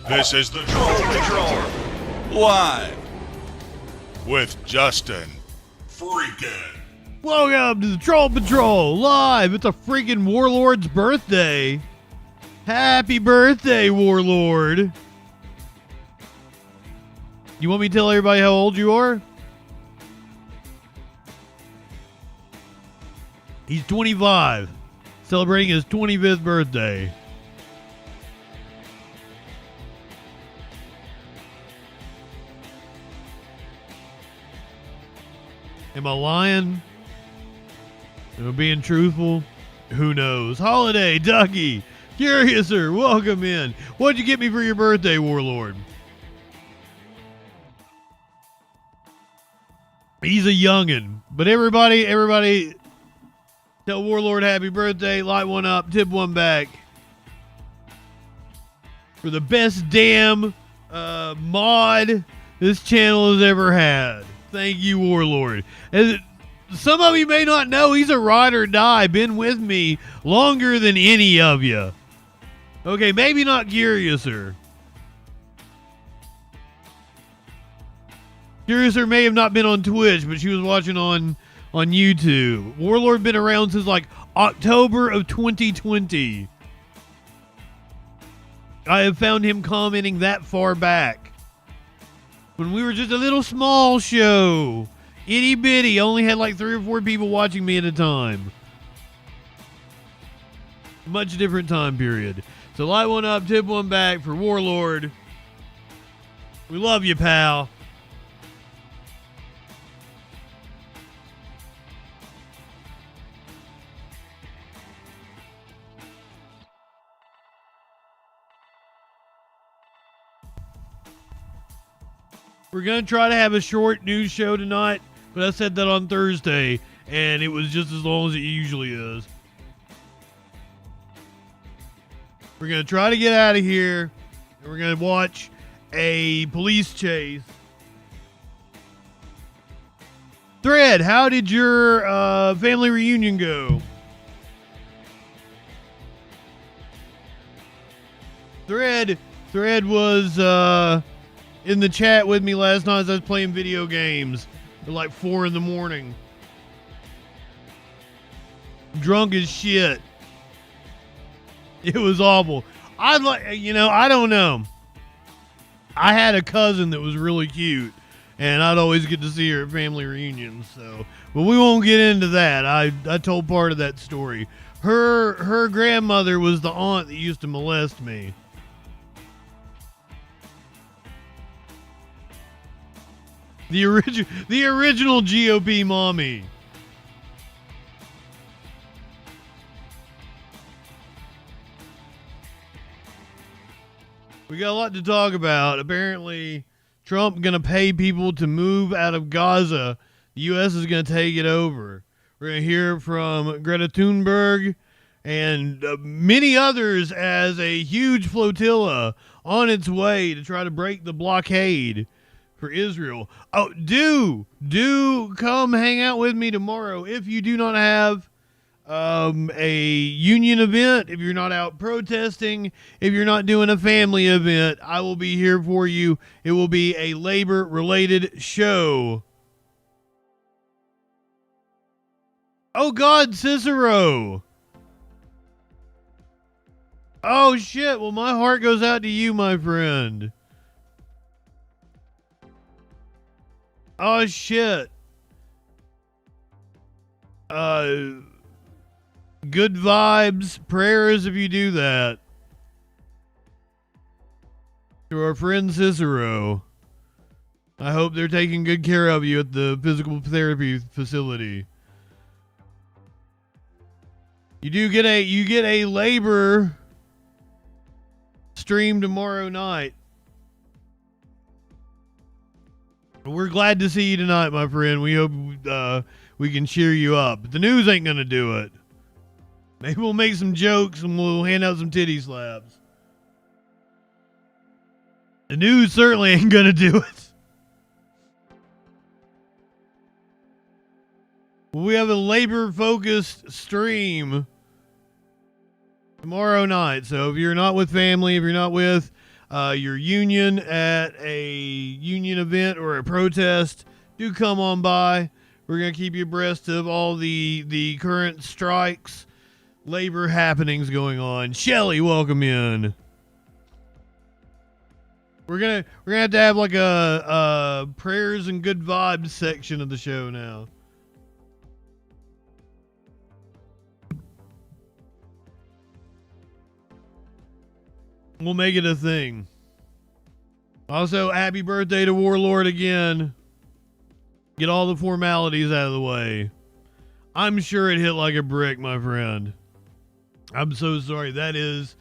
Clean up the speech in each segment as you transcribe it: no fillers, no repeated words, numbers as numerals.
This is the Troll Patrol, live with JustinFREAKIN. Welcome to the Troll Patrol, live. It's a freaking Warlord's birthday. Happy birthday, Warlord. You want me to tell everybody how old you are? He's 25, celebrating his 25th birthday. Am I lying? Am I being truthful? Who knows? Holiday, Ducky, Curiouser, welcome in. What'd you get me for your birthday, Warlord? He's a youngin', but everybody tell Warlord happy birthday, light one up, tip one back. For the best damn mod this channel has ever had. Thank you, Warlord. As some of you may not know, he's a ride or die. Been with me longer than any of you. Okay, maybe not Curiouser. Curiouser may have not been on Twitch, but she was watching on YouTube. Warlord been around since like October of 2020. I have found him commenting that far back. When we were just a little small show. Itty bitty. Only had like 3 or 4 people watching me at a time. Much different time period. So light one up, tip one back for Warlord. We love you, pal. We're going to try to have a short news show tonight, but I said that on Thursday, and it was just as long as it usually is. We're going to try to get out of here, and we're going to watch a police chase. Thread, how did your family reunion go? Thread was in the chat with me last night as I was playing video games at like 4 in the morning. drunk as shit. It was awful. I don't know. I had a cousin that was really cute, and I'd always get to see her at family reunions. So, but we won't get into that. I told part of that story. Her grandmother was the aunt that used to molest me. The original GOP mommy. We got a lot to talk about. Apparently, Trump going to pay people to move out of Gaza. The U.S. is going to take it over. We're going to hear from Greta Thunberg and many others as a huge flotilla on its way to try to break the blockade for Israel. Oh, do come hang out with me tomorrow if you do not have a union event, if you're not out protesting, if you're not doing a family event. I will be here for you. It will be a labor-related show. Oh, God, Cicero. Oh, shit. Well, my heart goes out to you, my friend. Oh, shit. Good vibes, prayers if you do that. To our friend Cicero. I hope they're taking good care of you at the physical therapy facility. You get a labor stream tomorrow night. We're glad to see you tonight, my friend. We hope we can cheer you up. But the news ain't gonna do it. Maybe we'll make some jokes and we'll hand out some titty slaps. The news certainly ain't gonna do it. We have a labor-focused stream tomorrow night. So if you're not with family, if you're not with your union at a union event or a protest, do come on by. We're going to keep you abreast of all the current strikes, labor happenings going on. Shelly, welcome in. We're gonna have to have like a prayers and good vibes section of the show now. We'll make it a thing. Also, happy birthday to Warlord again. Get all the formalities out of the way. I'm sure it hit like a brick, my friend. I'm so sorry. That is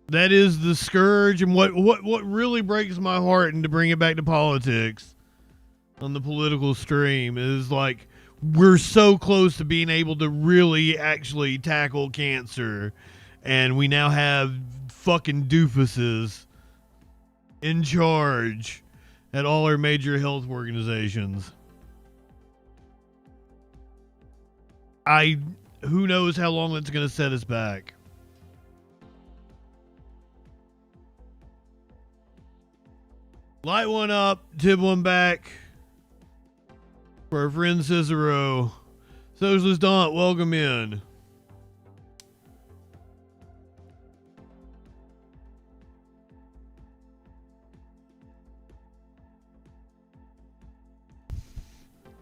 the scourge, and what really breaks my heart, and to bring it back to politics on the political stream, is like we're so close to being able to really actually tackle cancer, and we now have fucking doofuses in charge at all our major health organizations. Who knows how long it's going to set us back. Light one up, tip one back for our friend Cicero. Socialist Daunt, welcome in.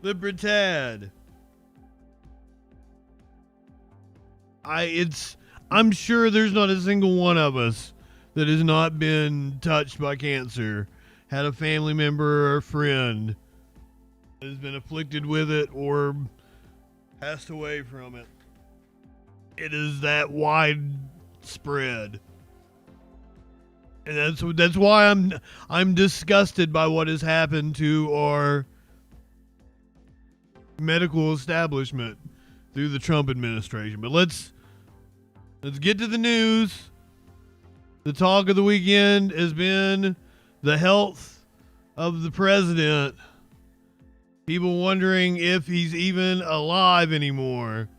Libertad. I'm sure there's not a single one of us that has not been touched by cancer, had a family member or a friend that has been afflicted with it or passed away from it. It is that widespread. And that's why I'm disgusted by what has happened to our medical establishment through the Trump administration. But let's get to the news. The talk of the weekend has been the health of the president. People wondering if he's even alive anymore.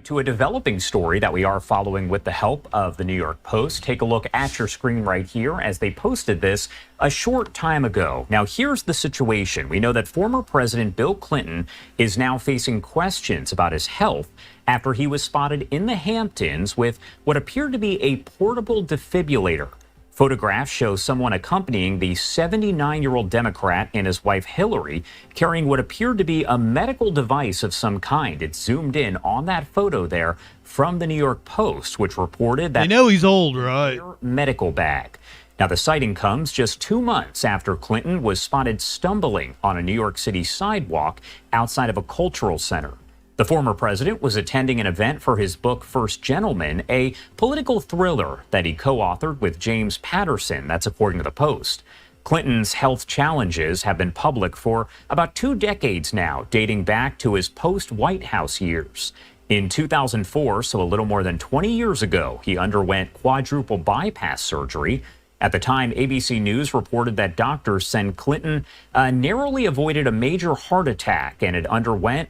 To a developing story that we are following with the help of the New York Post. Take a look at your screen right here as they posted this a short time ago. Now, here's the situation. We know that former President Bill Clinton is now facing questions about his health after he was spotted in the Hamptons with what appeared to be a portable defibrillator. Photographs show someone accompanying the 79-year-old Democrat and his wife Hillary carrying what appeared to be a medical device of some kind. It zoomed in on that photo there from the New York Post, which reported that I know he's old, right? Medical bag. Now, the sighting comes just 2 months after Clinton was spotted stumbling on a New York City sidewalk outside of a cultural center. The former president was attending an event for his book First Gentleman, a political thriller that he co-authored with James Patterson. That's according to the Post. Clinton's health challenges have been public for about 2 decades now, dating back to his post-White House years. In 2004, so a little more than 20 years ago, he underwent quadruple bypass surgery. At the time, ABC News reported that doctors said Clinton narrowly avoided a major heart attack and had underwent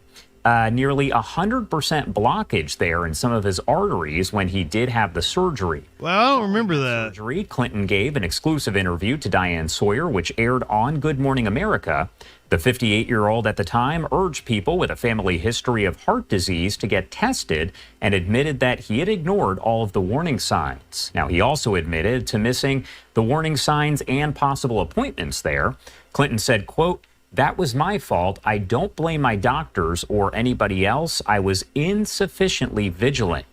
nearly 100% blockage there in some of his arteries when he did have the surgery. Well, I don't remember that. Surgery. Clinton gave an exclusive interview to Diane Sawyer, which aired on Good Morning America. The 58-year-old at the time urged people with a family history of heart disease to get tested and admitted that he had ignored all of the warning signs. Now, he also admitted to missing the warning signs and possible appointments there. Clinton said, quote, "That was my fault. I don't blame my doctors or anybody else. I was insufficiently vigilant."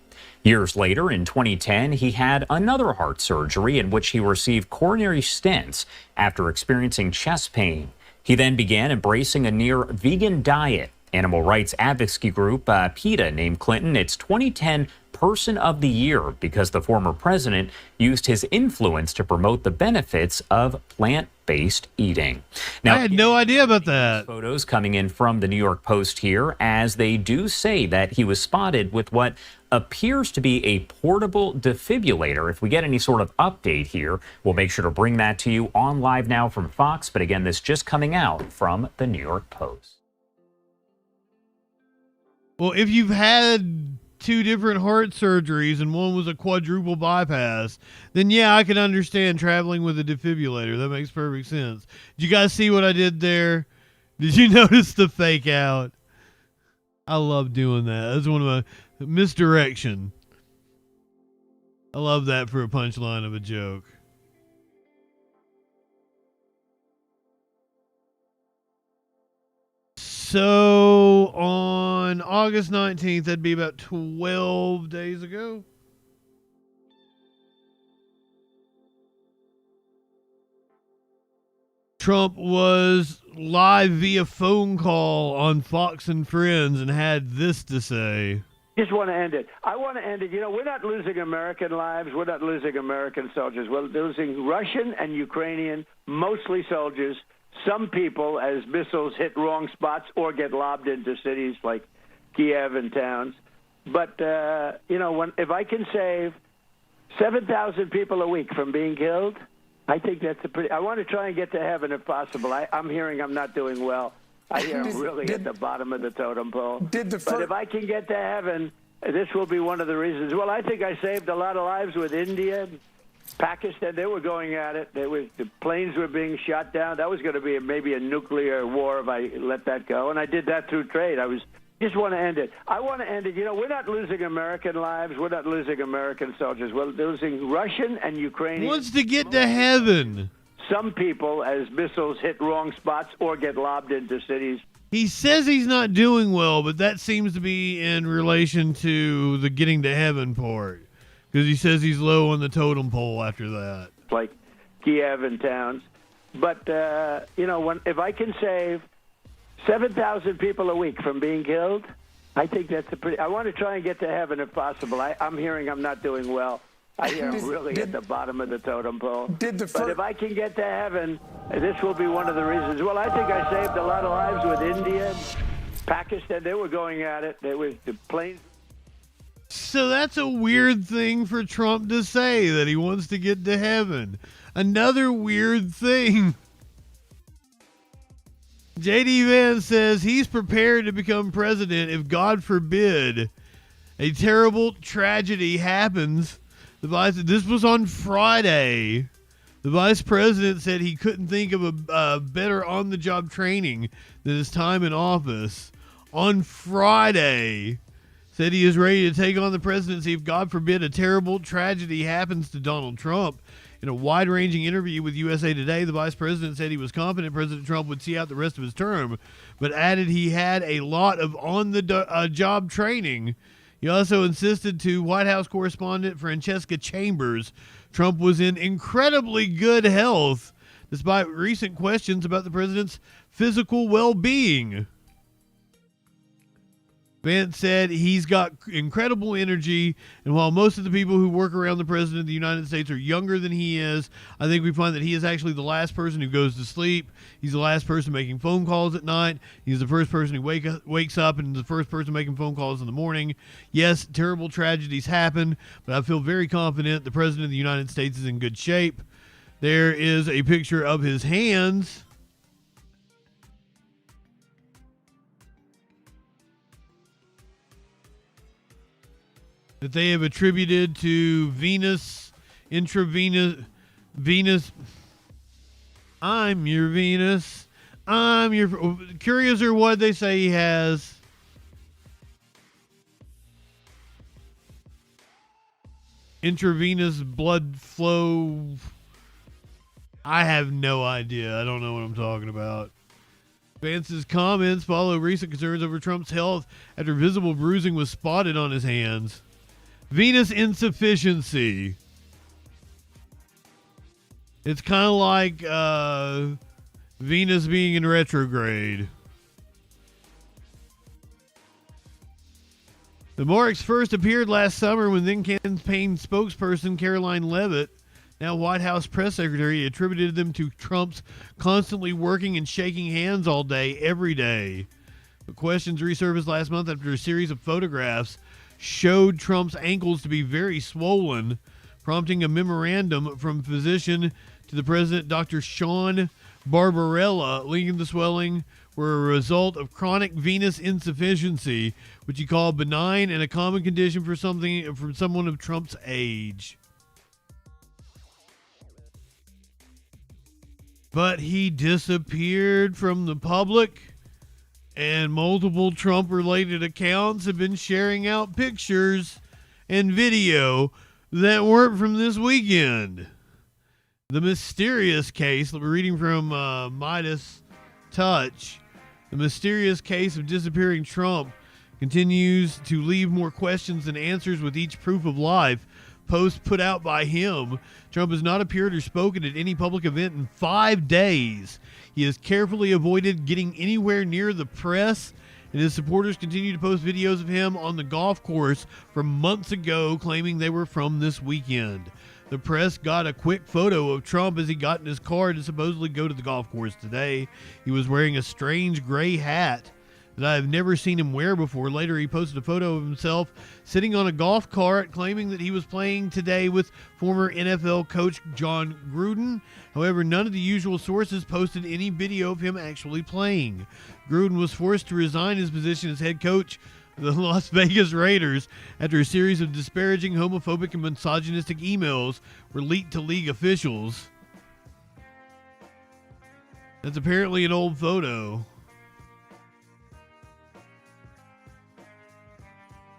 Years later, in 2010, he had another heart surgery in which he received coronary stents after experiencing chest pain. He then began embracing a near vegan diet. Animal rights advocacy group PETA named Clinton its 2010 Person of the Year because the former president used his influence to promote the benefits of plant-based eating. Now, I had no idea about that. Photos coming in from the New York Post here, as they do say that he was spotted with what appears to be a portable defibrillator. If we get any sort of update here, we'll make sure to bring that to you on Live Now from Fox. But again, this just coming out from the New York Post. Well, if you've had 2 different heart surgeries and one was a quadruple bypass, then yeah, I can understand traveling with a defibrillator. That makes perfect sense. Did you guys see what I did there? Did you notice the fake out? I love doing that. That's one of my misdirection. I love that for a punchline of a joke. So on August 19th, that'd be about 12 days ago. Trump was live via phone call on Fox and Friends and had this to say. Just want to end it. I want to end it. You know, we're not losing American lives. We're not losing American soldiers. We're losing Russian and Ukrainian, mostly soldiers. Some people, as missiles hit wrong spots or get lobbed into cities like Kiev and towns. But, you know, if I can save 7,000 people a week from being killed, I think that's a pretty... I want to try and get to heaven if possible. I'm hearing I'm not doing well. I hear I'm really at the bottom of the totem pole. But if I can get to heaven, this will be one of the reasons. Well, I think I saved a lot of lives with India, Pakistan. They were going at it. The planes were being shot down. That was going to be maybe a nuclear war if I let that go. And I did that through trade. Just want to end it. I want to end it. You know, we're not losing American lives. We're not losing American soldiers. We're losing Russian and Ukrainian. He wants to get to heaven. Some people, as missiles hit wrong spots or get lobbed into cities. He says he's not doing well, but that seems to be in relation to the getting to heaven part. Because he says he's low on the totem pole after that. Like Kiev and towns. But, you know, if I can save 7,000 people a week from being killed, I think that's a pretty... I want to try and get to heaven if possible. I'm hearing I'm not doing well. I hear I'm really at the bottom of the totem pole. But if I can get to heaven, this will be one of the reasons. Well, I think I saved a lot of lives with India, Pakistan. They were going at it. The planes... So that's a weird thing for Trump to say, that he wants to get to heaven. Another weird thing. J.D. Vance says he's prepared to become president if, God forbid, A terrible tragedy happens. This was on Friday. The vice president said he couldn't think of a better on-the-job training than his time in office. On Friday, said he is ready to take on the presidency if, God forbid, a terrible tragedy happens to Donald Trump. In a wide-ranging interview with USA Today, the vice president said he was confident President Trump would see out the rest of his term, but added he had a lot of on-the-job training. He also insisted to White House correspondent Francesca Chambers Trump was in incredibly good health, despite recent questions about the president's physical well-being. Vance said he's got incredible energy, and while most of the people who work around the president of the United States are younger than he is, I think we find that he is actually the last person who goes to sleep. He's the last person making phone calls at night. He's the first person who wakes up and the first person making phone calls in the morning. Yes, terrible tragedies happen, but I feel very confident the president of the United States is in good shape. There is a picture of his hands. That they have attributed to Venus. I'm your Venus. I'm your. Curious or what they say he has. Intravenous blood flow. I have no idea. I don't know what I'm talking about. Vance's comments follow recent concerns over Trump's health after visible bruising was spotted on his hands. Venus insufficiency. It's kind of like Venus being in retrograde. The marks first appeared last summer when then campaign spokesperson Caroline Leavitt, now White House press secretary, attributed them to Trump's constantly working and shaking hands all day, every day. The questions resurfaced last month after a series of photographs showed Trump's ankles to be very swollen, prompting a memorandum from physician to the president, Dr. Sean Barbarella, linking the swelling were a result of chronic venous insufficiency, which he called benign and a common condition for someone of Trump's age. But he disappeared from the public, and multiple Trump-related accounts have been sharing out pictures and video that weren't from this weekend. The mysterious case, we're reading from Midas Touch, the mysterious case of disappearing Trump continues to leave more questions than answers with each proof of life post put out by him. Trump has not appeared or spoken at any public event in 5 days. He has carefully avoided getting anywhere near the press, and his supporters continue to post videos of him on the golf course from months ago, claiming they were from this weekend. The press got a quick photo of Trump as he got in his car to supposedly go to the golf course today. He was wearing a strange gray hat that I have never seen him wear before. Later, he posted a photo of himself sitting on a golf cart, claiming that he was playing today with former NFL coach John Gruden. However, none of the usual sources posted any video of him actually playing. Gruden was forced to resign his position as head coach of the Las Vegas Raiders after a series of disparaging, homophobic, and misogynistic emails were leaked to league officials. That's apparently an old photo.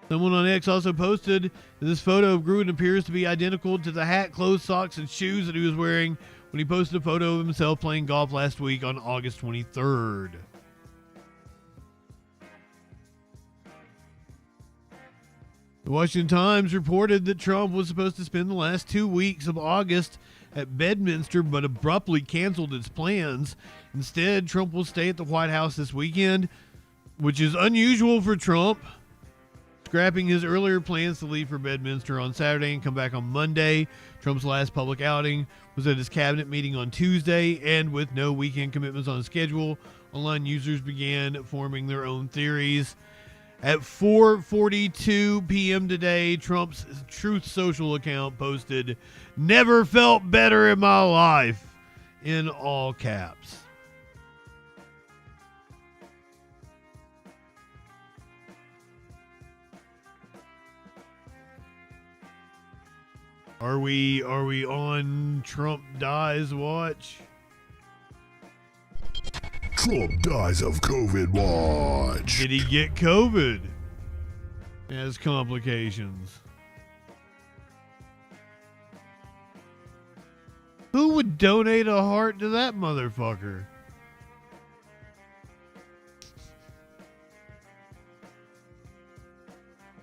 Someone on X also posted that this photo of Gruden appears to be identical to the hat, clothes, socks, and shoes that he was wearing when he posted a photo of himself playing golf last week on August 23rd. The Washington Times reported that Trump was supposed to spend the last 2 weeks of August at Bedminster, but abruptly canceled its plans. Instead, Trump will stay at the White House this weekend, which is unusual for Trump, scrapping his earlier plans to leave for Bedminster on Saturday and come back on Monday. Trump's last public outing was at his cabinet meeting on Tuesday, and with no weekend commitments on his schedule, online users began forming their own theories. At 4:42 p.m. today, Trump's Truth Social account posted, "Never felt better in my life," in all caps. Are we on Trump dies watch? Trump dies of COVID watch. Did he get COVID? Has complications. Who would donate a heart to that motherfucker?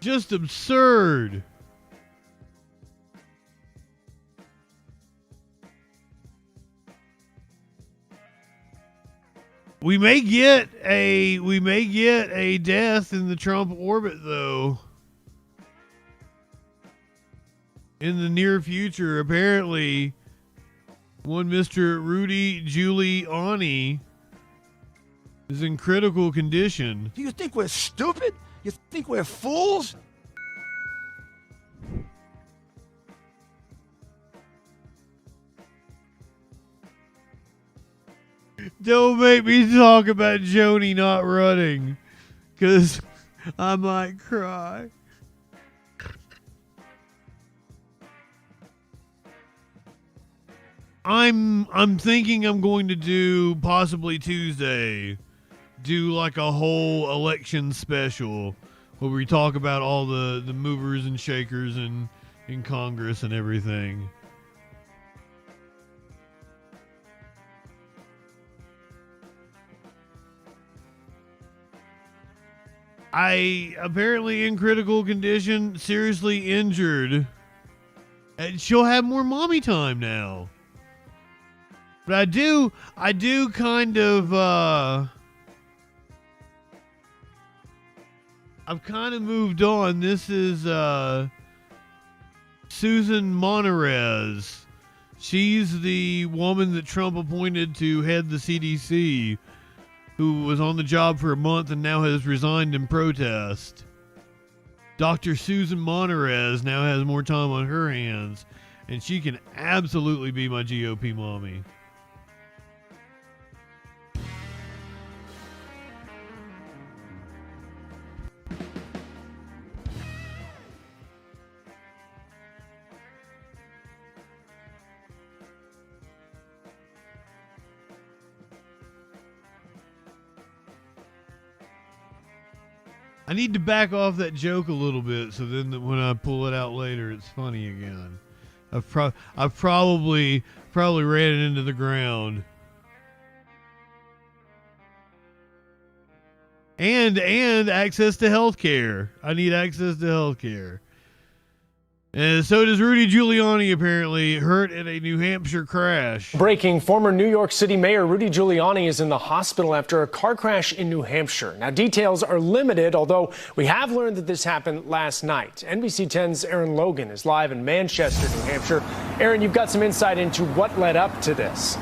Just absurd. We may get a death in the Trump orbit though. In the near future, apparently, one Mr. Rudy Giuliani is in critical condition. Do you think we're stupid? You think we're fools? Don't make me talk about Joni not running, because I might cry. I'm thinking I'm going to do possibly Tuesday, do like a whole election special where we talk about all the movers and shakers in Congress and everything. I apparently in critical condition, seriously injured. And she'll have more mommy time now. But I do kind of, I've kind of moved on. This is, Susan Monterez. She's the woman that Trump appointed to head the CDC, who was on the job for a month and now has resigned in protest. Dr. Susan Monterez now has more time on her hands, and she can absolutely be my GOP mommy. I need to back off that joke a little bit so then that when I pull it out later, it's funny again. I've probably ran it into the ground. And access to health care. I need access to health care. And so does Rudy Giuliani, apparently, hurt in a New Hampshire crash. Breaking, former New York City Mayor Rudy Giuliani is in the hospital after a car crash in New Hampshire. Now, details are limited, although we have learned that this happened last night. NBC 10's Aaron Logan is live in Manchester, New Hampshire. Aaron, you've got some insight into what led up to this.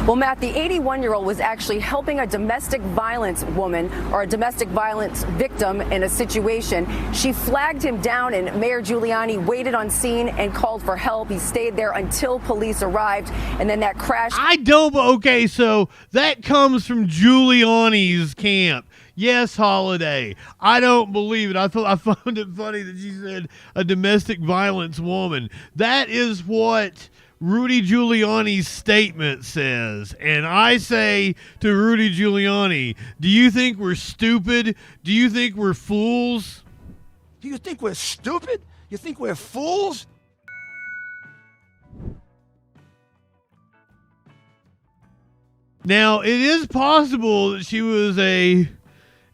Well, Matt, the 81-year-old was actually helping a domestic violence woman or a domestic violence victim in a situation. She flagged him down, and Mayor Giuliani waited on scene and called for help. He stayed there until police arrived, and then that crash. Okay, so that comes from Giuliani's camp. Yes, Holiday. I don't believe it. I found it funny that she said a domestic violence woman. That is what Rudy Giuliani's statement says. And I say to Rudy Giuliani, do you think we're stupid? Do you think we're fools? Do you think we're stupid? You think we're fools? Now, it is possible that she was a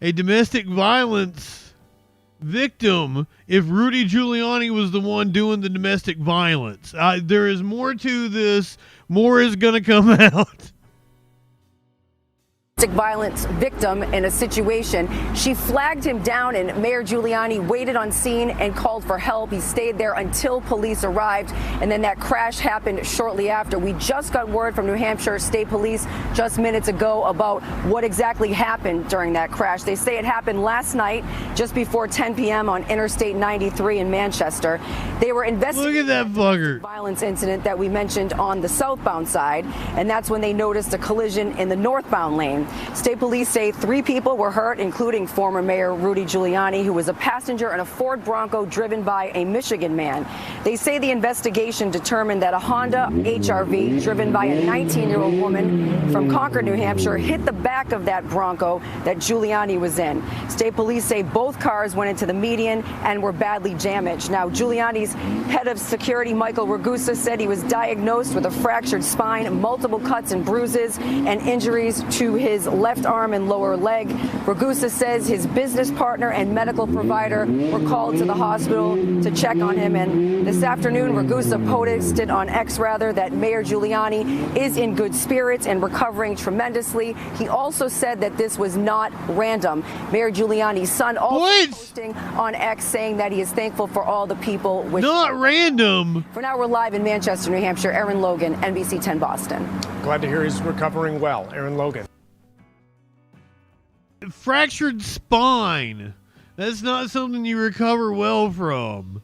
domestic violence victim if Rudy Giuliani was the one doing the domestic violence. There is more to this. More is going to come out. Violence victim in a situation. She flagged him down, and Mayor Giuliani waited on scene and called for help. He stayed there until police arrived, and then that crash happened shortly after. We just got word from New Hampshire State Police just minutes ago about what exactly happened during that crash. They say it happened last night just before 10 p.m. on Interstate 93 in Manchester. They were investigating Look at that bugger. Violence incident that we mentioned on the southbound side, and that's when they noticed a collision in the northbound lane. State police say 3 people were hurt, including former Mayor Rudy Giuliani, who was a passenger in a Ford Bronco driven by a Michigan man. They say the investigation determined that a Honda HR-V driven by a 19-year-old woman from Concord, New Hampshire, hit the back of that Bronco that Giuliani was in. State police say both cars went into the median and were badly damaged. Now, Giuliani's head of security, Michael Ragusa, said he was diagnosed with a fractured spine, multiple cuts and bruises, and injuries to his left arm and lower leg. Ragusa says his business partner and medical provider were called to the hospital to check on him. And this afternoon, Ragusa posted on X, that Mayor Giuliani is in good spirits and recovering tremendously. He also said that this was not random. Mayor Giuliani's son also posting on X saying that he is thankful for all the people. Not random. For now, we're live in Manchester, New Hampshire. Aaron Logan, NBC 10 Boston. Glad to hear he's recovering well. Aaron Logan. Fractured spine. That's not something you recover well from.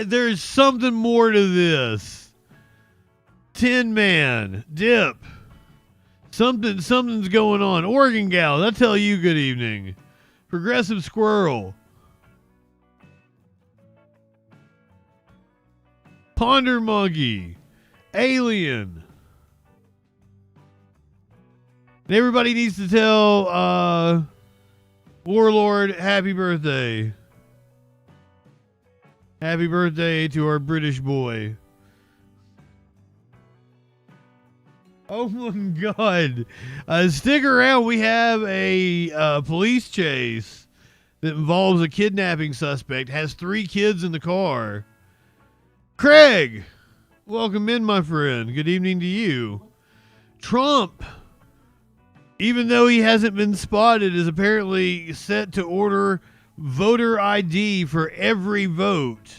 There's something more to this. Tin Man, Dip. Something's going on. Oregon Gal, I tell you good evening. Progressive Squirrel. Ponder Monkey. Alien. And everybody needs to tell Warlord happy birthday. Happy birthday to our British boy. Oh my God. Stick around. We have a police chase that involves a kidnapping suspect. Has 3 kids in the car. Craig, welcome in, my friend. Good evening to you. Trump, even though he hasn't been spotted, is apparently set to order voter ID for every vote.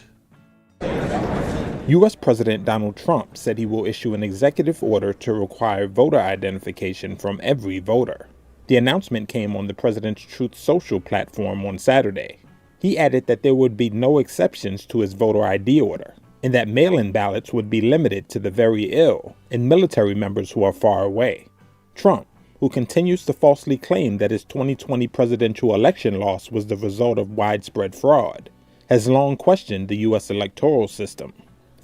U.S. President Donald Trump said he will issue an executive order to require voter identification from every voter. The announcement came on the president's Truth Social platform on Saturday. He added that there would be no exceptions to his voter ID order, and that mail-in ballots would be limited to the very ill and military members who are far away. Trump, who continues to falsely claim that his 2020 presidential election loss was the result of widespread fraud, has long questioned the U.S. electoral system.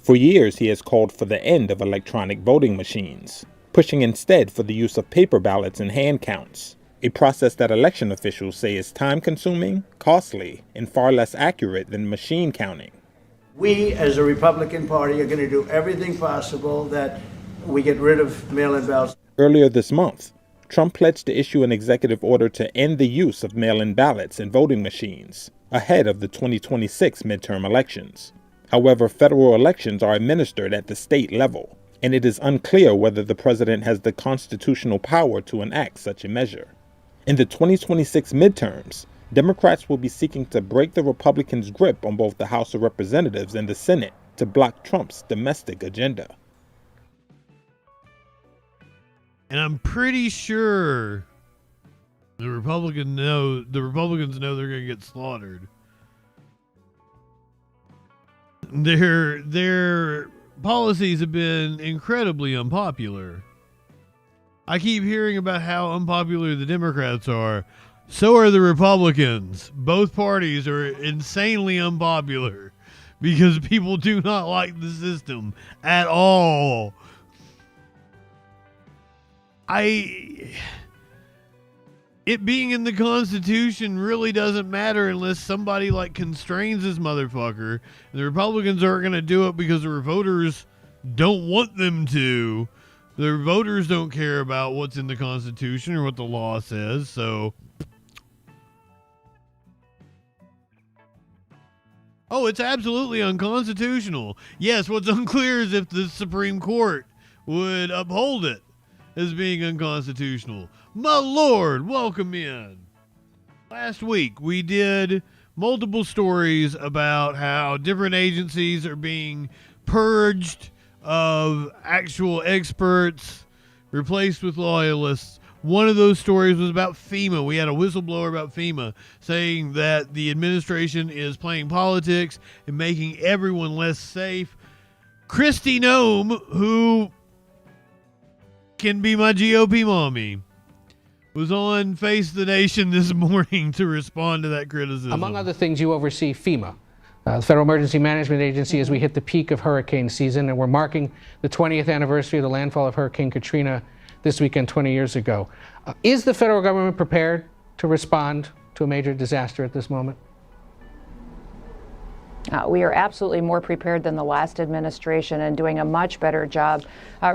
For years, he has called for the end of electronic voting machines, pushing instead for the use of paper ballots and hand counts, a process that election officials say is time-consuming, costly, and far less accurate than machine counting. We, as a Republican Party, are going to do everything possible that we get rid of mail-in ballots. Earlier this month, Trump pledged to issue an executive order to end the use of mail-in ballots and voting machines ahead of the 2026 midterm elections. However, federal elections are administered at the state level, and it is unclear whether the president has the constitutional power to enact such a measure. In the 2026 midterms, Democrats will be seeking to break the Republicans' grip on both the House of Representatives and the Senate to block Trump's domestic agenda. And I'm pretty sure the Republicans know they're going to get slaughtered. Their policies have been incredibly unpopular. I keep hearing about how unpopular the Democrats are. So are the Republicans. Both parties are insanely unpopular because people do not like the system at all. It being in the Constitution really doesn't matter unless somebody constrains this motherfucker. And the Republicans aren't going to do it because their voters don't want them to. Their voters don't care about what's in the Constitution or what the law says, so. Oh, it's absolutely unconstitutional. Yes, what's unclear is if the Supreme Court would uphold it as being unconstitutional. My Lord, welcome in. Last week, we did multiple stories about how different agencies are being purged of actual experts, replaced with loyalists. One of those stories was about FEMA. We had a whistleblower about FEMA saying that the administration is playing politics and making everyone less safe. Kristi Noem, who can be my GOP mommy, was on Face the Nation this morning to respond to that criticism. Among other things, you oversee FEMA, the Federal Emergency Management Agency, as we hit the peak of hurricane season, and we're marking the 20th anniversary of the landfall of Hurricane Katrina this weekend 20 years ago. Is the federal government prepared to respond to a major disaster at this moment? We are absolutely more prepared than the last administration and doing a much better job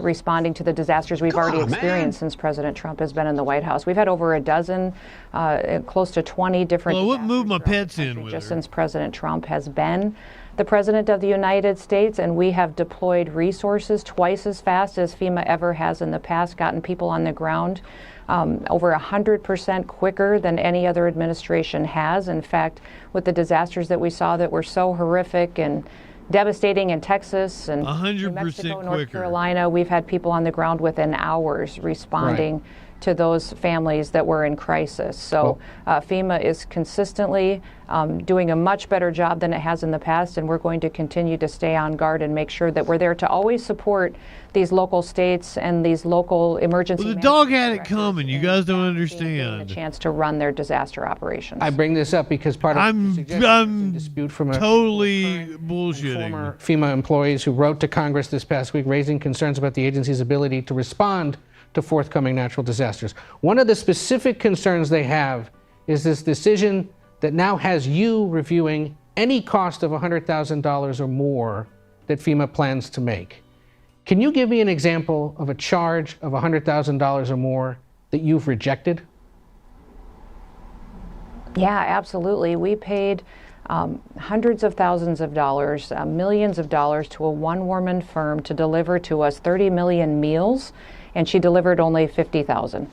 responding to the disasters we've already experienced since President Trump has been in the White House. We've had over a dozen, close to 20 different. Well, I wouldn't move my pets in with just her. since President Trump has been the president of the United States, and we have deployed resources twice as fast as FEMA ever has in the past, gotten people on the ground over 100% quicker than any other administration has. In fact, with the disasters that we saw that were so horrific and devastating in Texas and New Mexico, North Carolina, we've had people on the ground within hours responding to those families that were in crisis. So FEMA is consistently doing a much better job than it has in the past, and we're going to continue to stay on guard and make sure that we're there to always support these local states and these local emergency. Well, the dog had it coming. You guys don't understand. A chance to run their disaster operations. I bring this up because part of I'm dispute from a totally bullshitting. former FEMA employees who wrote to Congress this past week raising concerns about the agency's ability to respond to forthcoming natural disasters. One of the specific concerns they have is this decision that now has you reviewing any cost of $100,000 or more that FEMA plans to make. Can you give me an example of a charge of $100,000 or more that you've rejected? Yeah, absolutely. We paid hundreds of thousands of dollars, millions of dollars to a one-woman firm to deliver to us 30 million meals, and she delivered only 50,000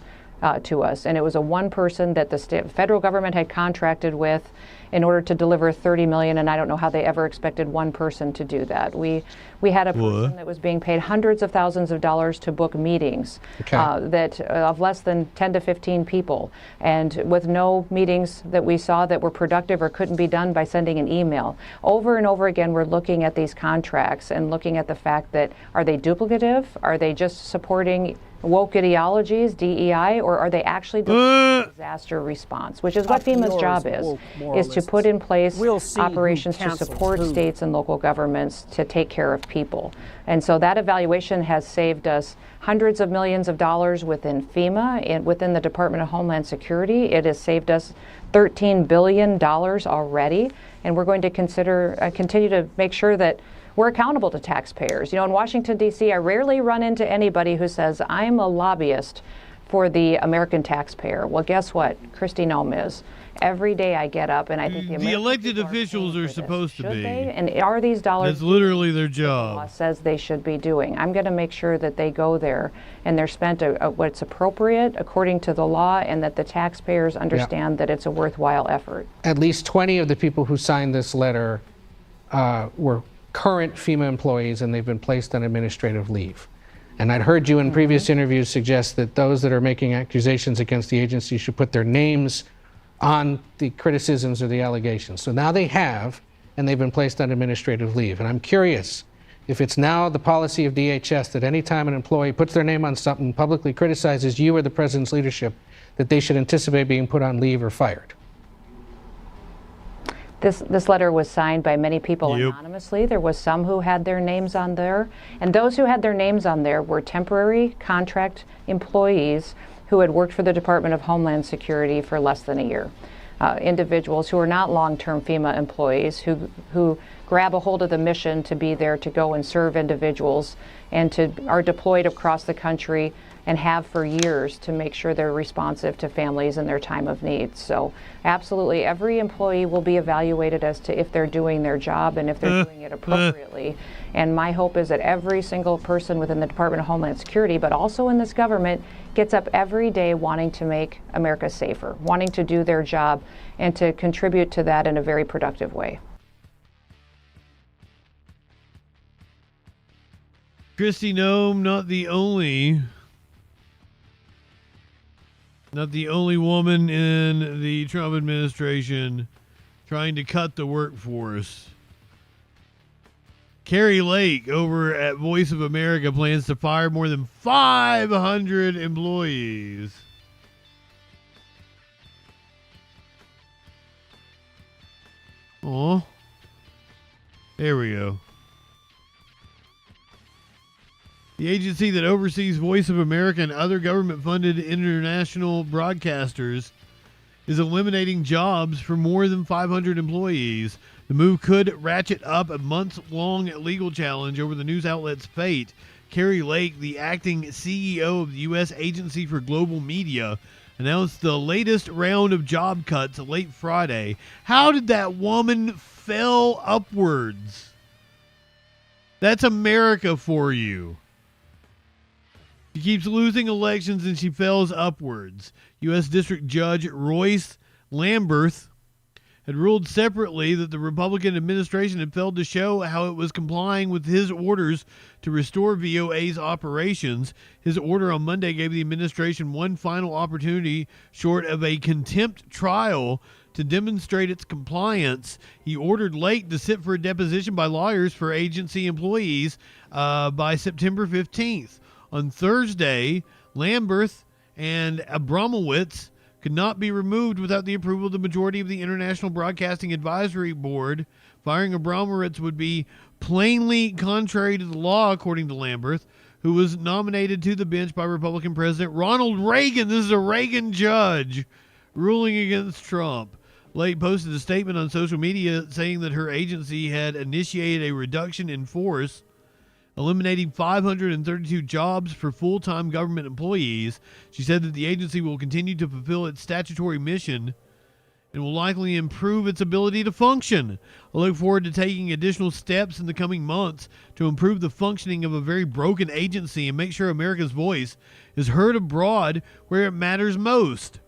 to us. And it was a one person that the federal government had contracted with in order to deliver 30 million, and I don't know how they ever expected one person to do that. We had a person that was being paid hundreds of thousands of dollars to book meetings that of less than 10 to 15 people, and with no meetings that we saw that were productive or couldn't be done by sending an email. Over and over again, we're looking at these contracts and looking at the fact that, are they duplicative? Are they just supporting woke ideologies, DEI, or are they actually doing disaster response, which is what FEMA's job is to put in place operations to support states and local governments to take care of people. And so that evaluation has saved us hundreds of millions of dollars within FEMA and within the Department of Homeland Security. It has saved us $13 billion already, and we're going to continue to make sure that we're accountable to taxpayers. You know, in Washington, D.C., I rarely run into anybody who says, I'm a lobbyist for the American taxpayer. Well, guess what? Kristi Noem is. Every day I get up and I think the elected officials are supposed to be. And are these dollars? That's literally their job. The law says they should be doing. I'm going to make sure that they go there and they're spent what's appropriate according to the law, and that the taxpayers understand that it's a worthwhile effort. At least 20 of the people who signed this letter were current FEMA employees, and they've been placed on administrative leave. And I'd heard you in previous interviews suggest that those that are making accusations against the agency should put their names on the criticisms or the allegations. So now they have, and they've been placed on administrative leave. And I'm curious if it's now the policy of DHS that any time an employee puts their name on something, publicly criticizes you or the president's leadership, that they should anticipate being put on leave or fired. This letter was signed by many people anonymously. There was some who had their names on there, and those who had their names on there were temporary contract employees who had worked for the Department of Homeland Security for less than a year. Individuals who are not long-term FEMA employees who grab a hold of the mission to be there to go and serve individuals and are deployed across the country and have for years to make sure they're responsive to families in their time of need. So absolutely every employee will be evaluated as to if they're doing their job and if they're doing it appropriately. And my hope is that every single person within the Department of Homeland Security, but also in this government, gets up every day wanting to make America safer, wanting to do their job and to contribute to that in a very productive way. Kristi Noem, not the only Not the only woman in the Trump administration trying to cut the workforce. Carrie Lake over at Voice of America plans to fire more than 500 employees. Oh, there we go. The agency that oversees Voice of America and other government-funded international broadcasters is eliminating jobs for more than 500 employees. The move could ratchet up a months-long legal challenge over the news outlet's fate. Carrie Lake, the acting CEO of the U.S. Agency for Global Media, announced the latest round of job cuts late Friday. How did that woman fell upwards? That's America for you. She keeps losing elections and she falls upwards. U.S. District Judge Royce Lamberth had ruled separately that the Republican administration had failed to show how it was complying with his orders to restore VOA's operations. His order on Monday gave the administration one final opportunity short of a contempt trial to demonstrate its compliance. He ordered Lake to sit for a deposition by lawyers for agency employees by September 15th. On Thursday, Lamberth and Abramowitz could not be removed without the approval of the majority of the International Broadcasting Advisory Board. Firing Abramowitz would be plainly contrary to the law, according to Lamberth, who was nominated to the bench by Republican President Ronald Reagan. This is a Reagan judge ruling against Trump. Lake posted a statement on social media saying that her agency had initiated a reduction in force, eliminating 532 jobs for full-time government employees. She said that the agency will continue to fulfill its statutory mission and will likely improve its ability to function. I look forward to taking additional steps in the coming months to improve the functioning of a very broken agency and make sure America's voice is heard abroad where it matters most.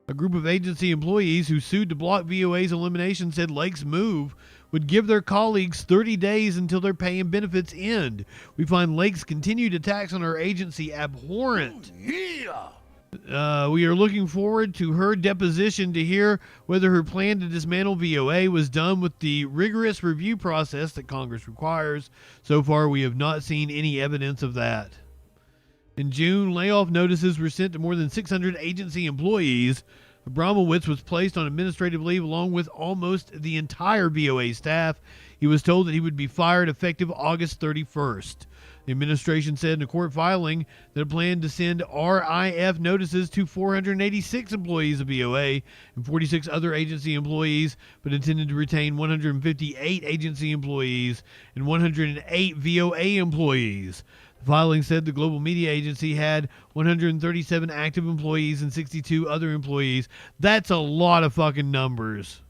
A group of agency employees who sued to block VOA's elimination said Lake's move would give their colleagues 30 days until their pay and benefits end. We find Lake's continued attacks on our agency abhorrent. We are looking forward to her deposition to hear whether her plan to dismantle VOA was done with the rigorous review process that Congress requires. So far, we have not seen any evidence of that. In June, layoff notices were sent to more than 600 agency employees. Abramowitz was placed on administrative leave along with almost the entire VOA staff. He was told that he would be fired effective August 31st. The administration said in a court filing that it planned to send RIF notices to 486 employees of VOA and 46 other agency employees, but intended to retain 158 agency employees and 108 VOA employees. The filing said the Global Media Agency had 137 active employees and 62 other employees. That's a lot of fucking numbers.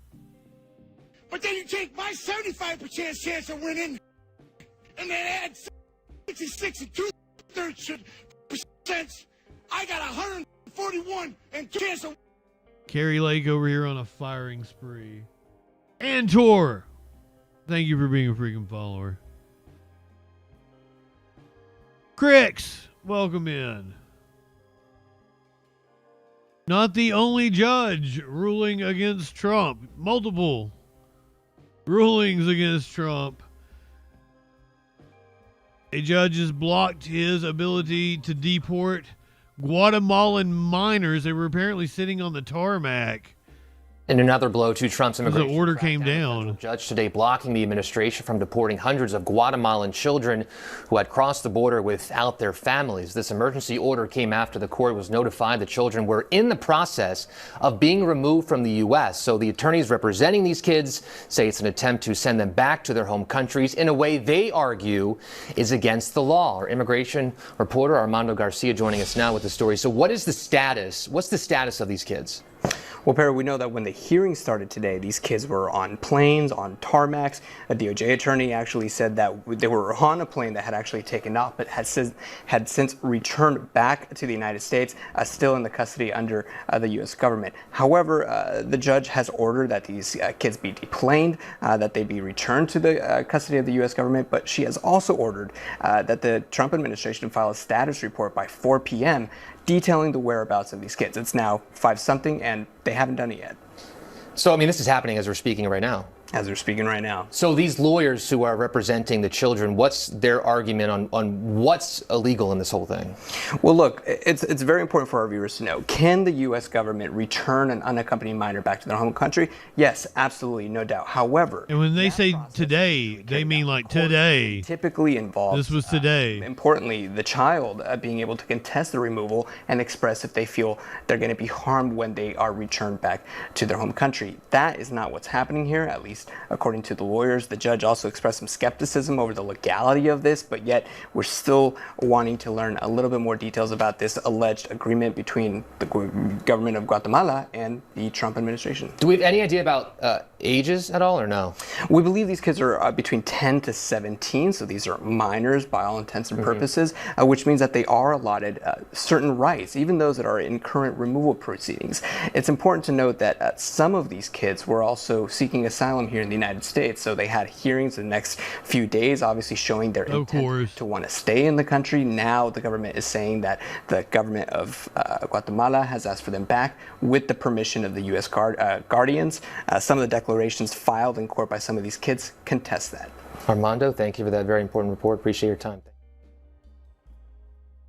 But then you take my 75% chance of winning and then add 66 and 2/3%. I got 141 and 2 chance of. Carrie Lake over here on a firing spree. And Thur, thank you for being a freaking follower. Cricks, welcome in. Not the only judge ruling against Trump. Multiple rulings against Trump. A judge has blocked his ability to deport Guatemalan minors. They were apparently sitting on the tarmac. In another blow to Trump's immigration, the order came down. A judge today blocking the administration from deporting hundreds of Guatemalan children who had crossed the border without their families. This emergency order came after the court was notified the children were in the process of being removed from the U.S. So the attorneys representing these kids say it's an attempt to send them back to their home countries in a way they argue is against the law. Our immigration reporter Armando Garcia joining us now with the story. So what is the status? What's the status of these kids? Well, Perry, we know that when the hearing started today, these kids were on planes, on tarmacs. A DOJ attorney actually said that they were on a plane that had actually taken off, but had since returned back to the United States, still in the custody under the U.S. government. However, the judge has ordered that these kids be deplaned, that they be returned to the custody of the U.S. government, but she has also ordered that the Trump administration file a status report by 4 p.m. detailing the whereabouts of these kids. It's now 5-something, and they haven't done it yet. So, I mean, this is happening as we're speaking right now. As we're speaking right now. So these lawyers who are representing the children, what's their argument on what's illegal in this whole thing? Well, look, it's very important for our viewers to know. Can the U.S. government return an unaccompanied minor back to their home country? Yes, absolutely, no doubt. However, and when they say today, they mean like today. Typically involves, this was today. Importantly, the child being able to contest the removal and express if they feel they're going to be harmed when they are returned back to their home country. That is not what's happening here, at least according to the lawyers. The judge also expressed some skepticism over the legality of this, but yet we're still wanting to learn a little bit more details about this alleged agreement between the government of Guatemala and the Trump administration. Do we have any idea about ages at all, or no? We believe these kids are between 10 to 17, so these are minors by all intents and purposes, which means that they are allotted certain rights, even those that are in current removal proceedings. It's important to note that some of these kids were also seeking asylum here in the United States, so they had hearings in the next few days, obviously showing their intent to want to stay in the country. Now the government is saying that the government of Guatemala has asked for them back with the permission of the U.S. guardians. Some of the declarations filed in court by some of these kids contest that. Armando, thank you for that very important report. Appreciate your time.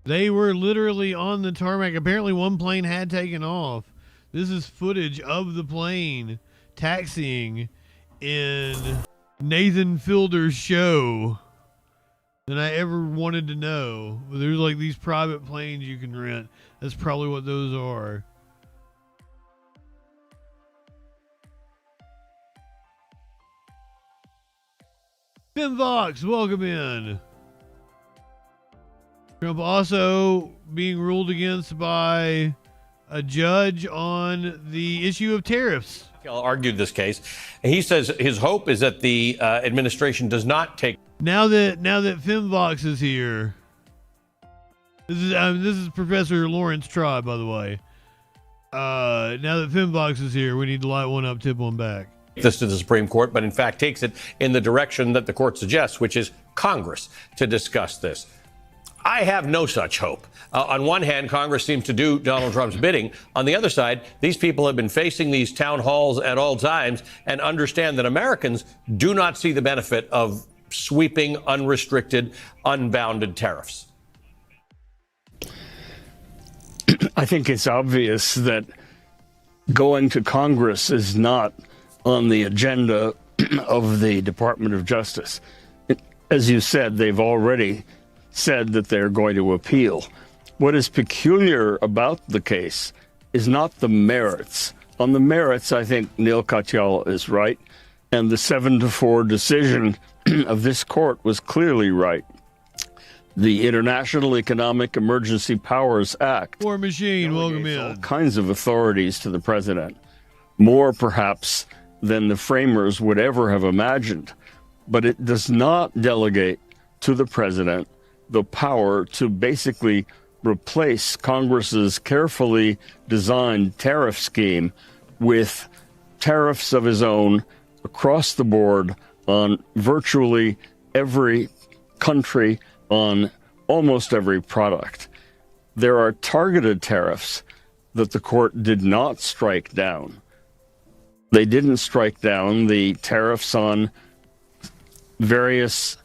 They were literally on the tarmac. Apparently one plane had taken off. This is footage of the plane taxiing in Nathan Fielder's show than I ever wanted to know. There's like these private planes you can rent. That's probably what those are. Tim Vox, welcome in. Trump also being ruled against by a judge on the issue of tariffs. Argued this case. He says his hope is that the administration does not take. Now that FemVox is here, this is Professor Lawrence Tribe, by the way. Now that FemVox is here, we need to light one up, tip one back. This to the Supreme Court, but in fact takes it in the direction that the court suggests, which is Congress to discuss this. I have no such hope. On one hand, Congress seems to do Donald Trump's bidding. On the other side, these people have been facing these town halls at all times and understand that Americans do not see the benefit of sweeping, unrestricted, unbounded tariffs. I think it's obvious that going to Congress is not on the agenda of the Department of Justice. As you said, they've already said that they're going to appeal. What is peculiar about the case is not the merits. On the merits, I think Neil Katyal is right, and the 7-4 decision of this court was clearly right. The International Economic Emergency Powers Act War Machine, welcome in. All kinds of authorities to the president, more perhaps than the framers would ever have imagined, but it does not delegate to the president the power to basically replace Congress's carefully designed tariff scheme with tariffs of his own across the board on virtually every country, on almost every product. There are targeted tariffs that the court did not strike down. They didn't strike down the tariffs on various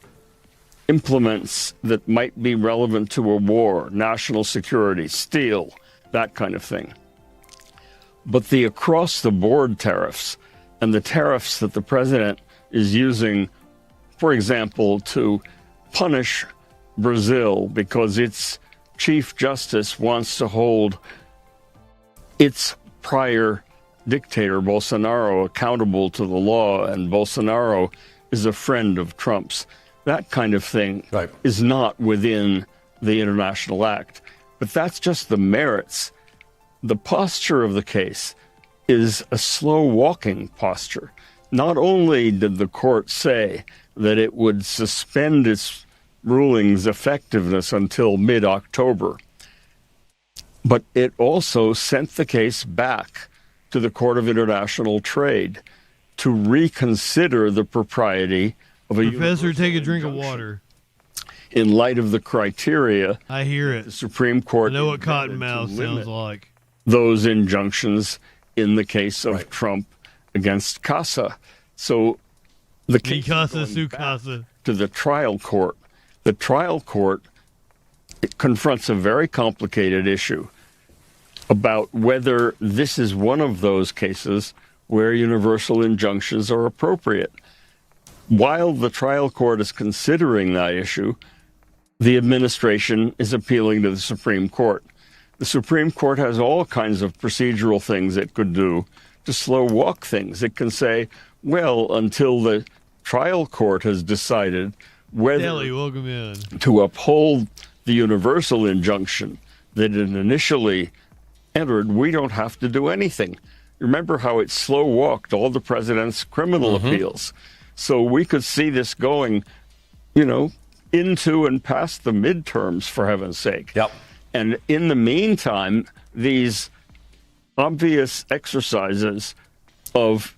implements that might be relevant to a war, national security, steel, that kind of thing. But the across-the-board tariffs and the tariffs that the president is using, for example, to punish Brazil because its chief justice wants to hold its prior dictator, Bolsonaro, accountable to the law, and Bolsonaro is a friend of Trump's. That kind of thing is not within the International Act. But that's just the merits. The posture of the case is a slow-walking posture. Not only did the court say that it would suspend its ruling's effectiveness until mid-October, but it also sent the case back to the Court of International Trade to reconsider the propriety of a Professor, take a drink of water. in light of the criteria. I hear it. The Supreme Court. I know what cottonmouth sounds like. Those injunctions in the case of Trump against Casa. So the case to the trial court. The trial court, it confronts a very complicated issue about whether this is one of those cases where universal injunctions are appropriate. While the trial court is considering that issue, the administration is appealing to the Supreme Court. The Supreme Court has all kinds of procedural things it could do to slow walk things. It can say, well, until the trial court has decided whether to uphold the universal injunction that it initially entered, we don't have to do anything. Remember how it slow walked all the president's criminal appeals. So we could see this going, into and past the midterms, for heaven's sake. Yep. And in the meantime, these obvious exercises of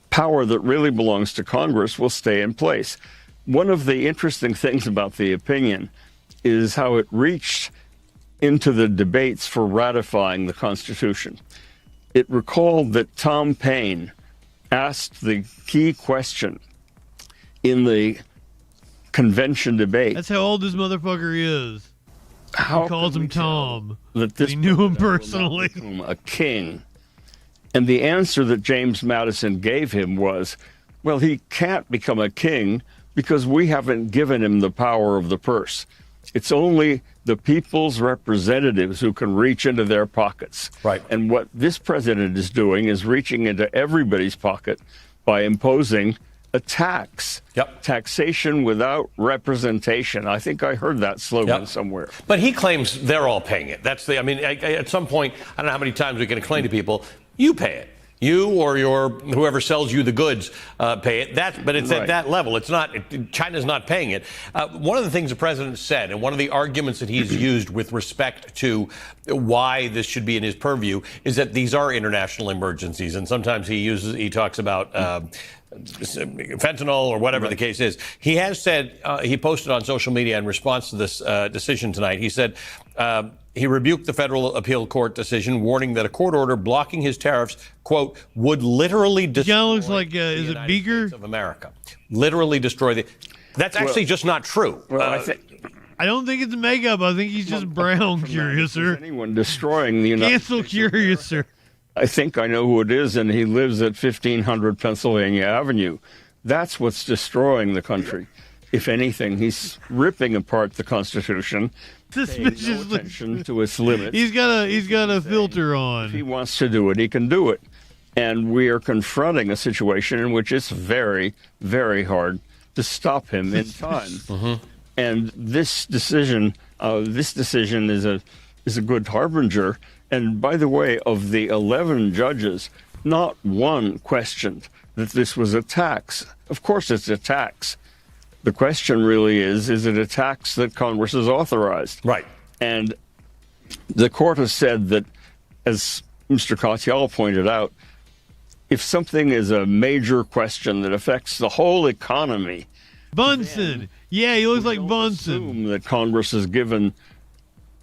power that really belongs to Congress will stay in place. One of the interesting things about the opinion is how it reached into the debates for ratifying the Constitution. It recalled that Tom Paine asked the key question in the convention debate. That's how old this motherfucker is. How he calls him Tom. That this he knew him personally. A king. And the answer that James Madison gave him was, well, he can't become a king because we haven't given him the power of the purse. It's only the people's representatives who can reach into their pockets. Right. And what this president is doing is reaching into everybody's pocket by imposing a tax. Yep. Taxation without representation. I think I heard that slogan somewhere. But he claims they're all paying it. At some point, I don't know how many times we can explain to people, you pay it. You or whoever sells you the goods pay it. But it's at that level. It's not. China's not paying it. One of the things the president said, and one of the arguments that he's used with respect to why this should be in his purview, is that these are international emergencies, and sometimes he talks about fentanyl or whatever the case is. He has said, he posted on social media in response to this decision tonight, he said, he rebuked the federal appeal court decision, warning that a court order blocking his tariffs, quote, would literally destroy looks like, is it Beaker? States of America. Literally destroy the... That's actually just not true. I don't think it's makeup. I think he's just brown, Curiouser. Anyone destroying the United Cancel Curiouser. I think I know who it is, and he lives at 1500 Pennsylvania Avenue. That's what's destroying the country. If anything, he's ripping apart the Constitution, paying no attention to its limits. He's got a filter on. If he wants to do it, he can do it. And we are confronting a situation in which it's very, very hard to stop him in time. And this decision is a good harbinger. And by the way, of the 11 judges, not one questioned that this was a tax. Of course it's a tax. The question really is it a tax that Congress has authorized? Right. And the court has said that, as Mr. Katyal pointed out, if something is a major question that affects the whole economy... Bunsen! Yeah, he looks like Bunsen. Assume that Congress has given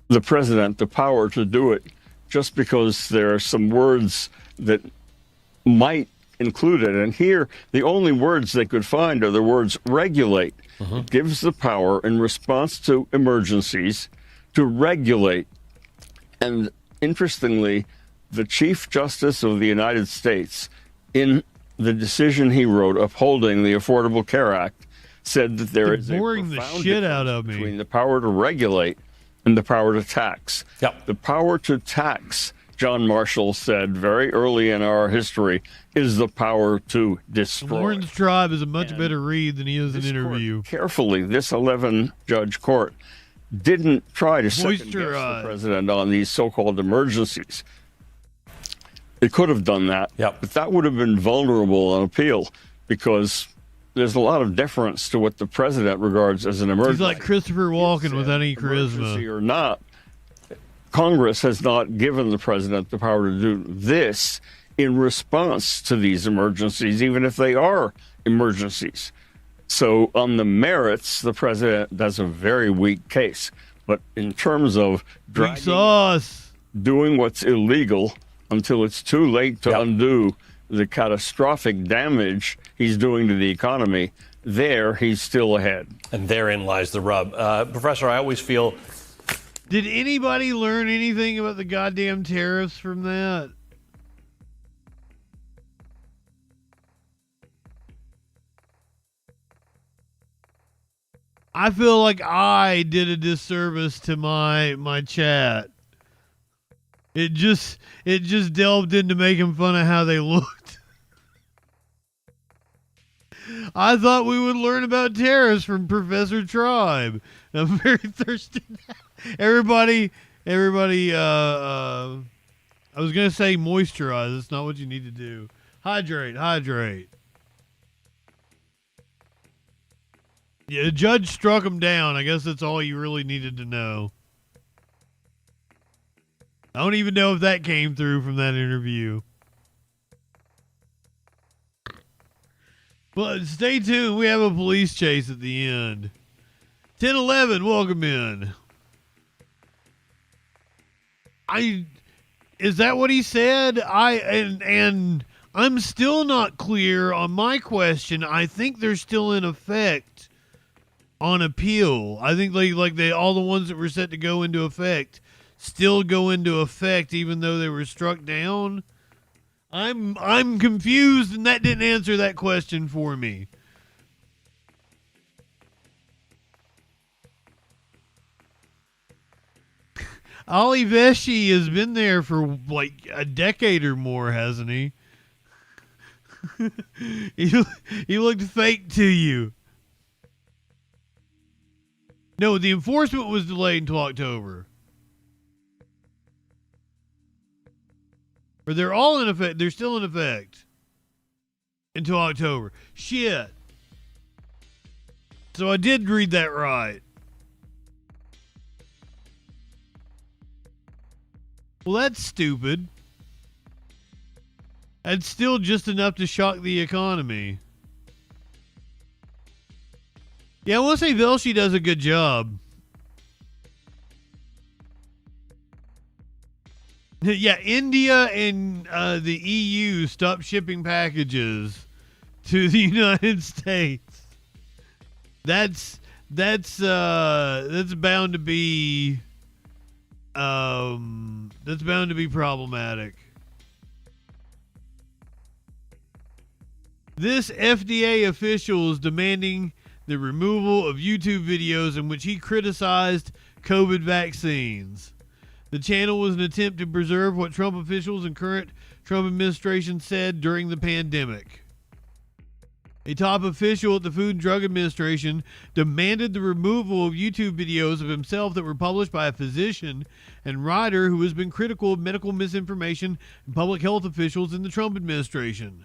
the president the power to do it just because there are some words that might include it. And here, the only words they could find are the words regulate. It gives the power in response to emergencies to regulate. And interestingly, the Chief Justice of the United States, in the decision he wrote upholding the Affordable Care Act, said that there is a profound difference between the power to regulate and the power to tax. The power to tax, John Marshall said very early in our history, is the power to destroy. Lawrence Tribe is a much better read than he is an interview. Carefully, this 11-judge court didn't try to second-guess the president on these so-called emergencies. It could have done that, but that would have been vulnerable on appeal because there's a lot of deference to what the president regards as an emergency. He's like Christopher Walken without any charisma. Emergency or not, Congress has not given the president the power to do this in response to these emergencies, even if they are emergencies. So on the merits, the president does a very weak case. But in terms of doing what's illegal until it's too late to undo the catastrophic damage he's doing to the economy, there he's still ahead. And therein lies the rub. Professor, I always feel... Did anybody learn anything about the goddamn tariffs from that? I feel like I did a disservice to my chat. It just delved into making fun of how they looked. I thought we would learn about tariffs from Professor Tribe. I'm very thirsty now. Everybody, I was going to say moisturize. That's not what you need to do. Hydrate. Yeah, the judge struck him down. I guess that's all you really needed to know. I don't even know if that came through from that interview. But stay tuned. We have a police chase at the end. 1011, welcome in. Is that what he said? And I'm still not clear on my question. I think they're still in effect on appeal. I think all the ones that were set to go into effect still go into effect even though they were struck down. I'm confused, and that didn't answer that question for me. Ali Vesci has been there for like a decade or more, hasn't he? He looked fake to you. No, the enforcement was delayed until October. Or they're all in effect. They're still in effect until October. Shit. So I did read that right. Well, that's stupid. That's still just enough to shock the economy. Yeah, I want to say Velshi does a good job. Yeah, India and the EU stopped shipping packages to the United States. That's bound to be problematic. This FDA official is demanding the removal of YouTube videos in which he criticized COVID vaccines. The channel was an attempt to preserve what Trump officials and current Trump administration said during the pandemic. A top official at the Food and Drug Administration demanded the removal of YouTube videos of himself that were published by a physician and writer who has been critical of medical misinformation and public health officials in the Trump administration.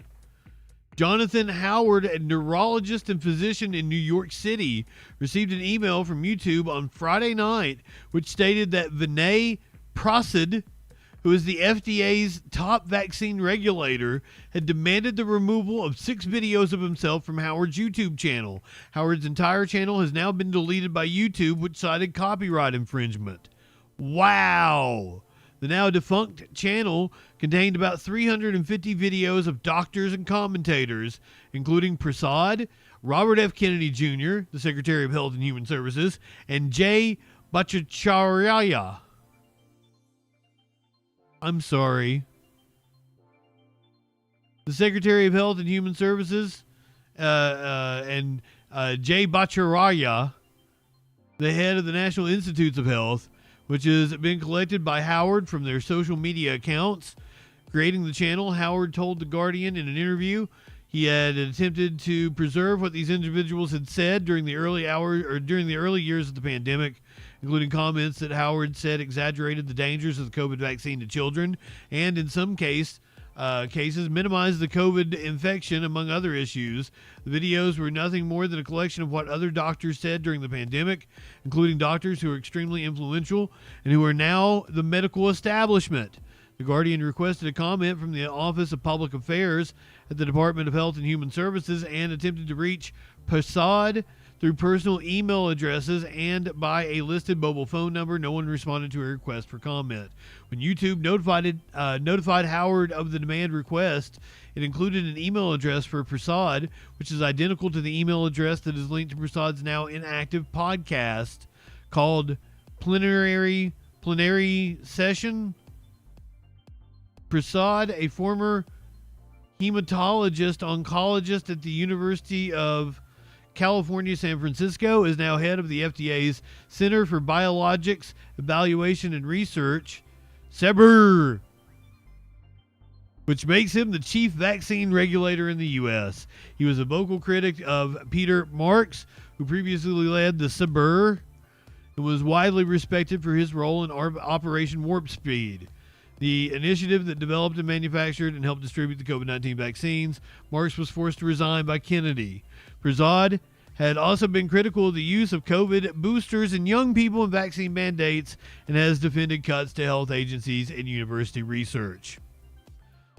Jonathan Howard, a neurologist and physician in New York City, received an email from YouTube on Friday night which stated that Vinay Prasad, who is the FDA's top vaccine regulator, had demanded the removal of 6 videos of himself from Howard's YouTube channel. Howard's entire channel has now been deleted by YouTube, which cited copyright infringement. Wow! The now defunct channel contained about 350 videos of doctors and commentators, including Prasad, Robert F. Kennedy Jr., the Secretary of Health and Human Services, and Jay Bhattacharya. I'm sorry. The Secretary of Health and Human Services and Jay Bhattacharya, the head of the National Institutes of Health, which has been collected by Howard from their social media accounts. Creating the channel, Howard told The Guardian in an interview he had attempted to preserve what these individuals had said during the early years of the pandemic, including comments that Howard said exaggerated the dangers of the COVID vaccine to children, and in some cases minimized the COVID infection, among other issues. The videos were nothing more than a collection of what other doctors said during the pandemic, including doctors who are extremely influential and who are now the medical establishment. The Guardian requested a comment from the Office of Public Affairs at the Department of Health and Human Services and attempted to reach Prasad through personal email addresses and by a listed mobile phone number. No one responded to a request for comment. When YouTube notified Howard of the demand request, it included an email address for Prasad, which is identical to the email address that is linked to Prasad's now inactive podcast called Plenary Session. Prasad, a former oncologist at the University of California, San Francisco, is now head of the FDA's Center for Biologics Evaluation and Research, CBER, which makes him the chief vaccine regulator in the U.S. He was a vocal critic of Peter Marks, who previously led the CBER and was widely respected for his role in Operation Warp Speed, the initiative that developed and manufactured and helped distribute the COVID-19 vaccines. Marks was forced to resign by Kennedy. Prasad had also been critical of the use of COVID boosters in young people and vaccine mandates, and has defended cuts to health agencies and university research.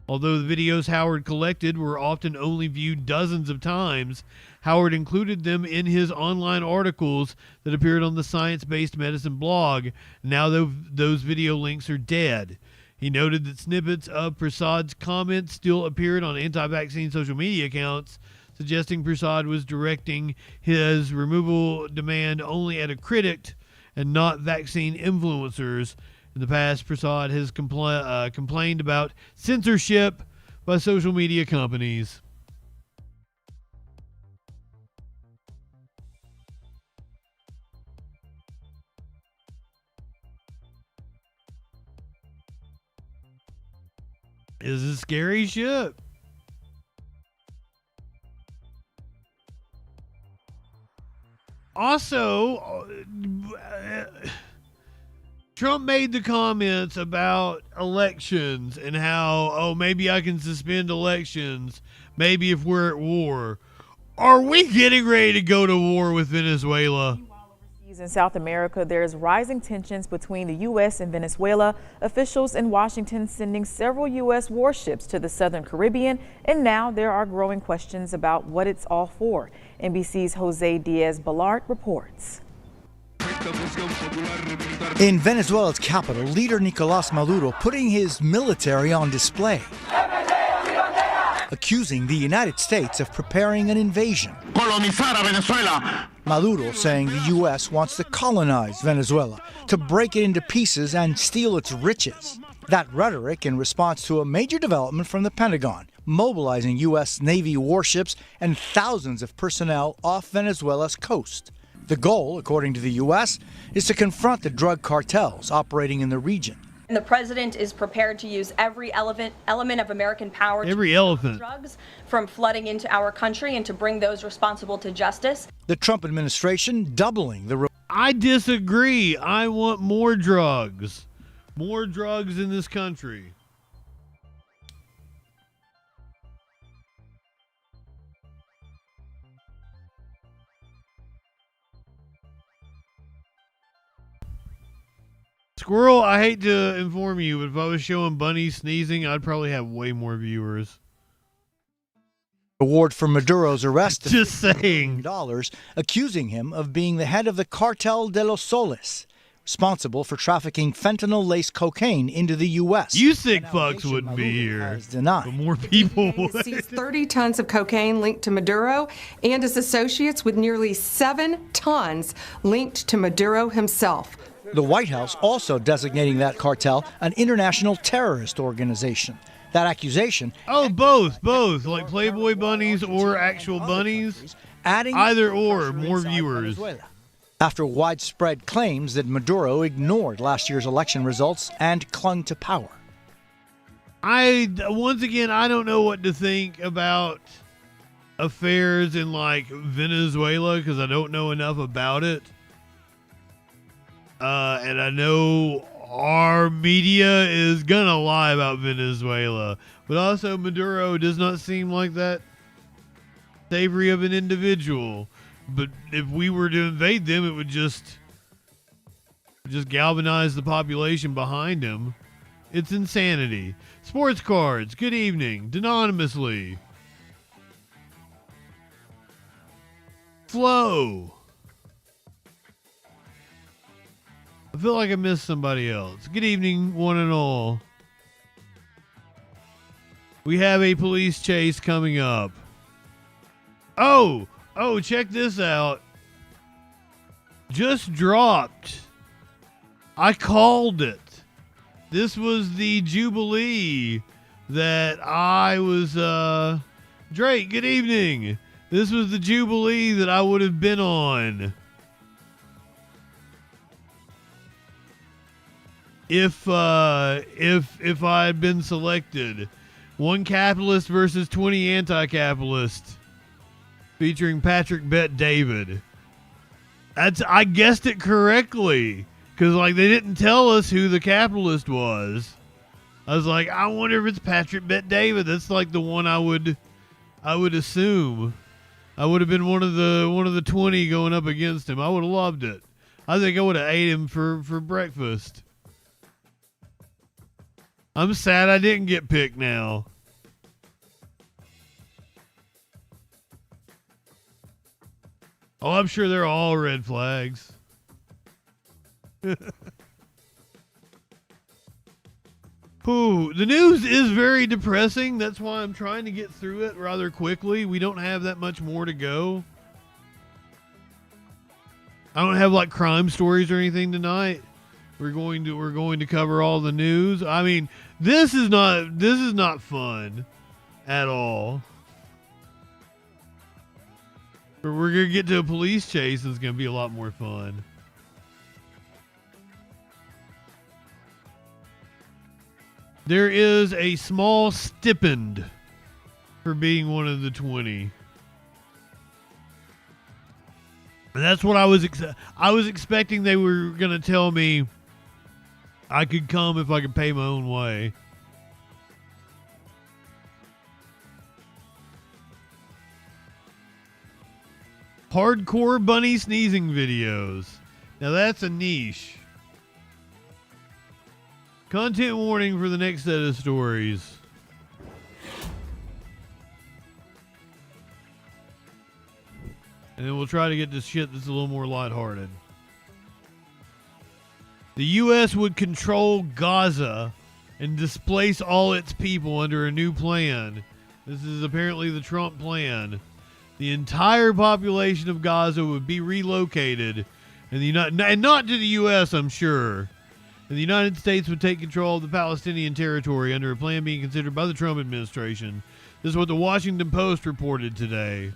Although the videos Howard collected were often only viewed dozens of times, Howard included them in his online articles that appeared on the Science-Based Medicine blog. Now those video links are dead. He noted that snippets of Prasad's comments still appeared on anti-vaccine social media accounts, suggesting Prasad was directing his removal demand only at a critic and not vaccine influencers. In the past, Prasad has complained about censorship by social media companies. This is scary shit. Also, Trump made the comments about elections and how, oh, maybe I can suspend elections, maybe if we're at war. Are we getting ready to go to war with Venezuela? In South America, there's rising tensions between the U.S. and Venezuela. Officials in Washington sending several U.S. warships to the southern Caribbean, and now there are growing questions about what it's all for. NBC's Jose Diaz-Balart reports. In Venezuela's capital, leader Nicolás Maduro putting his military on display, accusing the United States of preparing an invasion. Maduro saying the U.S. wants to colonize Venezuela, to break it into pieces and steal its riches. That rhetoric in response to a major development from the Pentagon, mobilizing U.S. Navy warships and thousands of personnel off Venezuela's coast. The goal, according to the U.S., is to confront the drug cartels operating in the region. And the president is prepared to use every element of American power to stop drugs from flooding into our country and to bring those responsible to justice. The Trump administration doubling the... I disagree. I want more drugs. More drugs in this country. Squirrel, I hate to inform you, but if I was showing bunnies sneezing, I'd probably have way more viewers. Award for Maduro's arrest. Just saying. $50, accusing him of being the head of the Cartel de los Soles, responsible for trafficking fentanyl-laced cocaine into the U.S. You sick fucks wouldn't be here. Denied. But more people would. Seized 30 tons of cocaine linked to Maduro and his associates, with nearly 7 tons linked to Maduro himself. The White House also designating that cartel an international terrorist organization. That accusation... Oh, both. Like Playboy bunnies or actual bunnies. Adding either or, more viewers. After widespread claims that Maduro ignored last year's election results and clung to power. Once again, I don't know what to think about affairs in like Venezuela because I don't know enough about it. And I know our media is gonna lie about Venezuela, but also Maduro does not seem like that savory of an individual. But if we were to invade them, it would just galvanize the population behind him. It's insanity. Sports cards, good evening, anonymously. Flow. I feel like I missed somebody else. Good evening, one and all. We have a police chase coming up. Oh, check this out. Just dropped. I called it. This was the Jubilee that I was, Drake, good evening. This was the Jubilee that I would have been on if I had been selected. One capitalist versus 20 anti-capitalist, featuring Patrick Bet David. I guessed it correctly, because like they didn't tell us who the capitalist was. I was like, I wonder if it's Patrick Bet David. That's like the one I would assume. I would have been one of the 20 going up against him. I would have loved it. I think I would have ate him for breakfast. I'm sad I didn't get picked now. Oh, I'm sure they're all red flags. Ooh, the news is very depressing. That's why I'm trying to get through it rather quickly. We don't have that much more to go. I don't have like crime stories or anything tonight. We're going to cover all the news. I mean, this is not fun at all. But we're going to get to a police chase. It's going to be a lot more fun. There is a small stipend for being one of the 20. And that's what I was expecting they were going to tell me I could come if I could pay my own way. Hardcore bunny sneezing videos. Now that's a niche. Content warning for the next set of stories. And then we'll try to get to shit that's a little more lighthearted. The U.S. would control Gaza and displace all its people under a new plan. This is apparently the Trump plan. The entire population of Gaza would be relocated, and not to the U.S., I'm sure. And the United States would take control of the Palestinian territory under a plan being considered by the Trump administration. This is what the Washington Post reported today.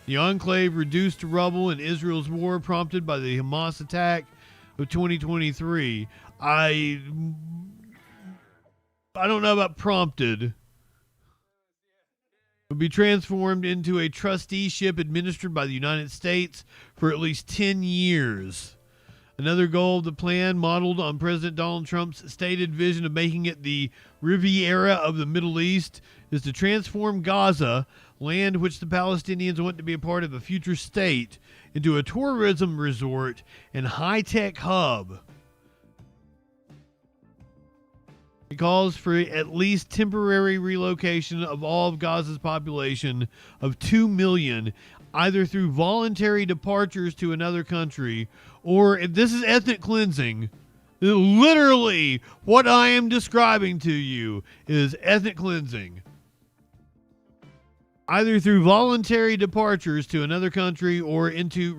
The enclave reduced to rubble in Israel's war prompted by the Hamas attack of 2023. I don't know about prompted. Would be transformed into a trusteeship administered by the United States for at least 10 years. Another goal of the plan, modeled on President Donald Trump's stated vision of making it the Riviera of the Middle East, is to transform Gaza, land which the Palestinians want to be a part of a future state, into a tourism resort and high-tech hub. It calls for at least temporary relocation of all of Gaza's population of 2 million, either through voluntary departures to another country, or if this is ethnic cleansing. Literally, what I am describing to you is ethnic cleansing. Either through voluntary departures to another country or into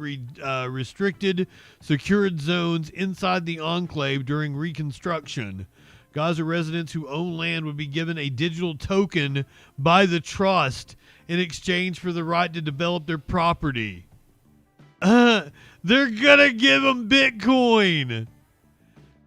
restricted, secured zones inside the enclave during reconstruction. Gaza residents who own land would be given a digital token by the trust in exchange for the right to develop their property. They're gonna give them Bitcoin.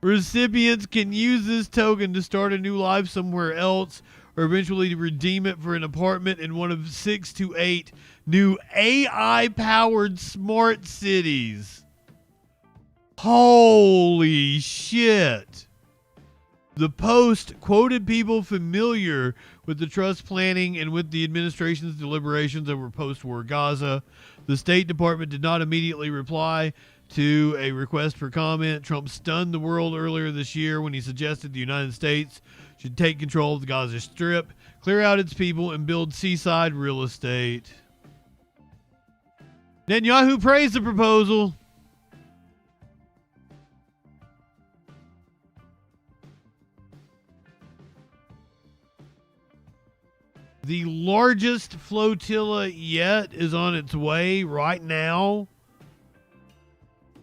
Recipients can use this token to start a new life somewhere else, or eventually redeem it for an apartment in one of 6 to 8 new AI-powered smart cities. Holy shit. The Post quoted people familiar with the trust planning and with the administration's deliberations over post-war Gaza. The State Department did not immediately reply to a request for comment. Trump stunned the world earlier this year when he suggested the United States should take control of the Gaza Strip, clear out its people, and build seaside real estate. Netanyahu praised the proposal. The largest flotilla yet is on its way right now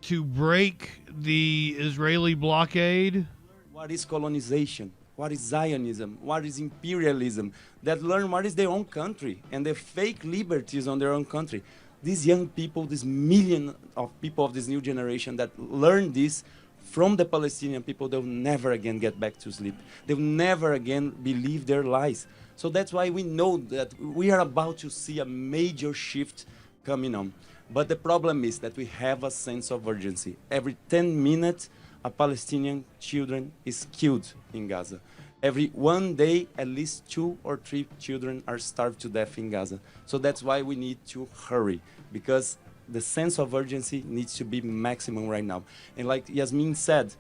to break the Israeli blockade. What is colonization? What is Zionism? What is imperialism? That learn what is their own country and the fake liberties on their own country. These young people, this million of people of this new generation that learn this from the Palestinian people, they'll never again get back to sleep. They'll never again believe their lies. So that's why we know that we are about to see a major shift coming on. But the problem is that we have a sense of urgency. Every 10 minutes, a Palestinian children is killed in Gaza. Every 1 day, at least 2 or 3 children are starved to death in Gaza. So that's why we need to hurry, because the sense of urgency needs to be maximum right now. And like Yasmin said,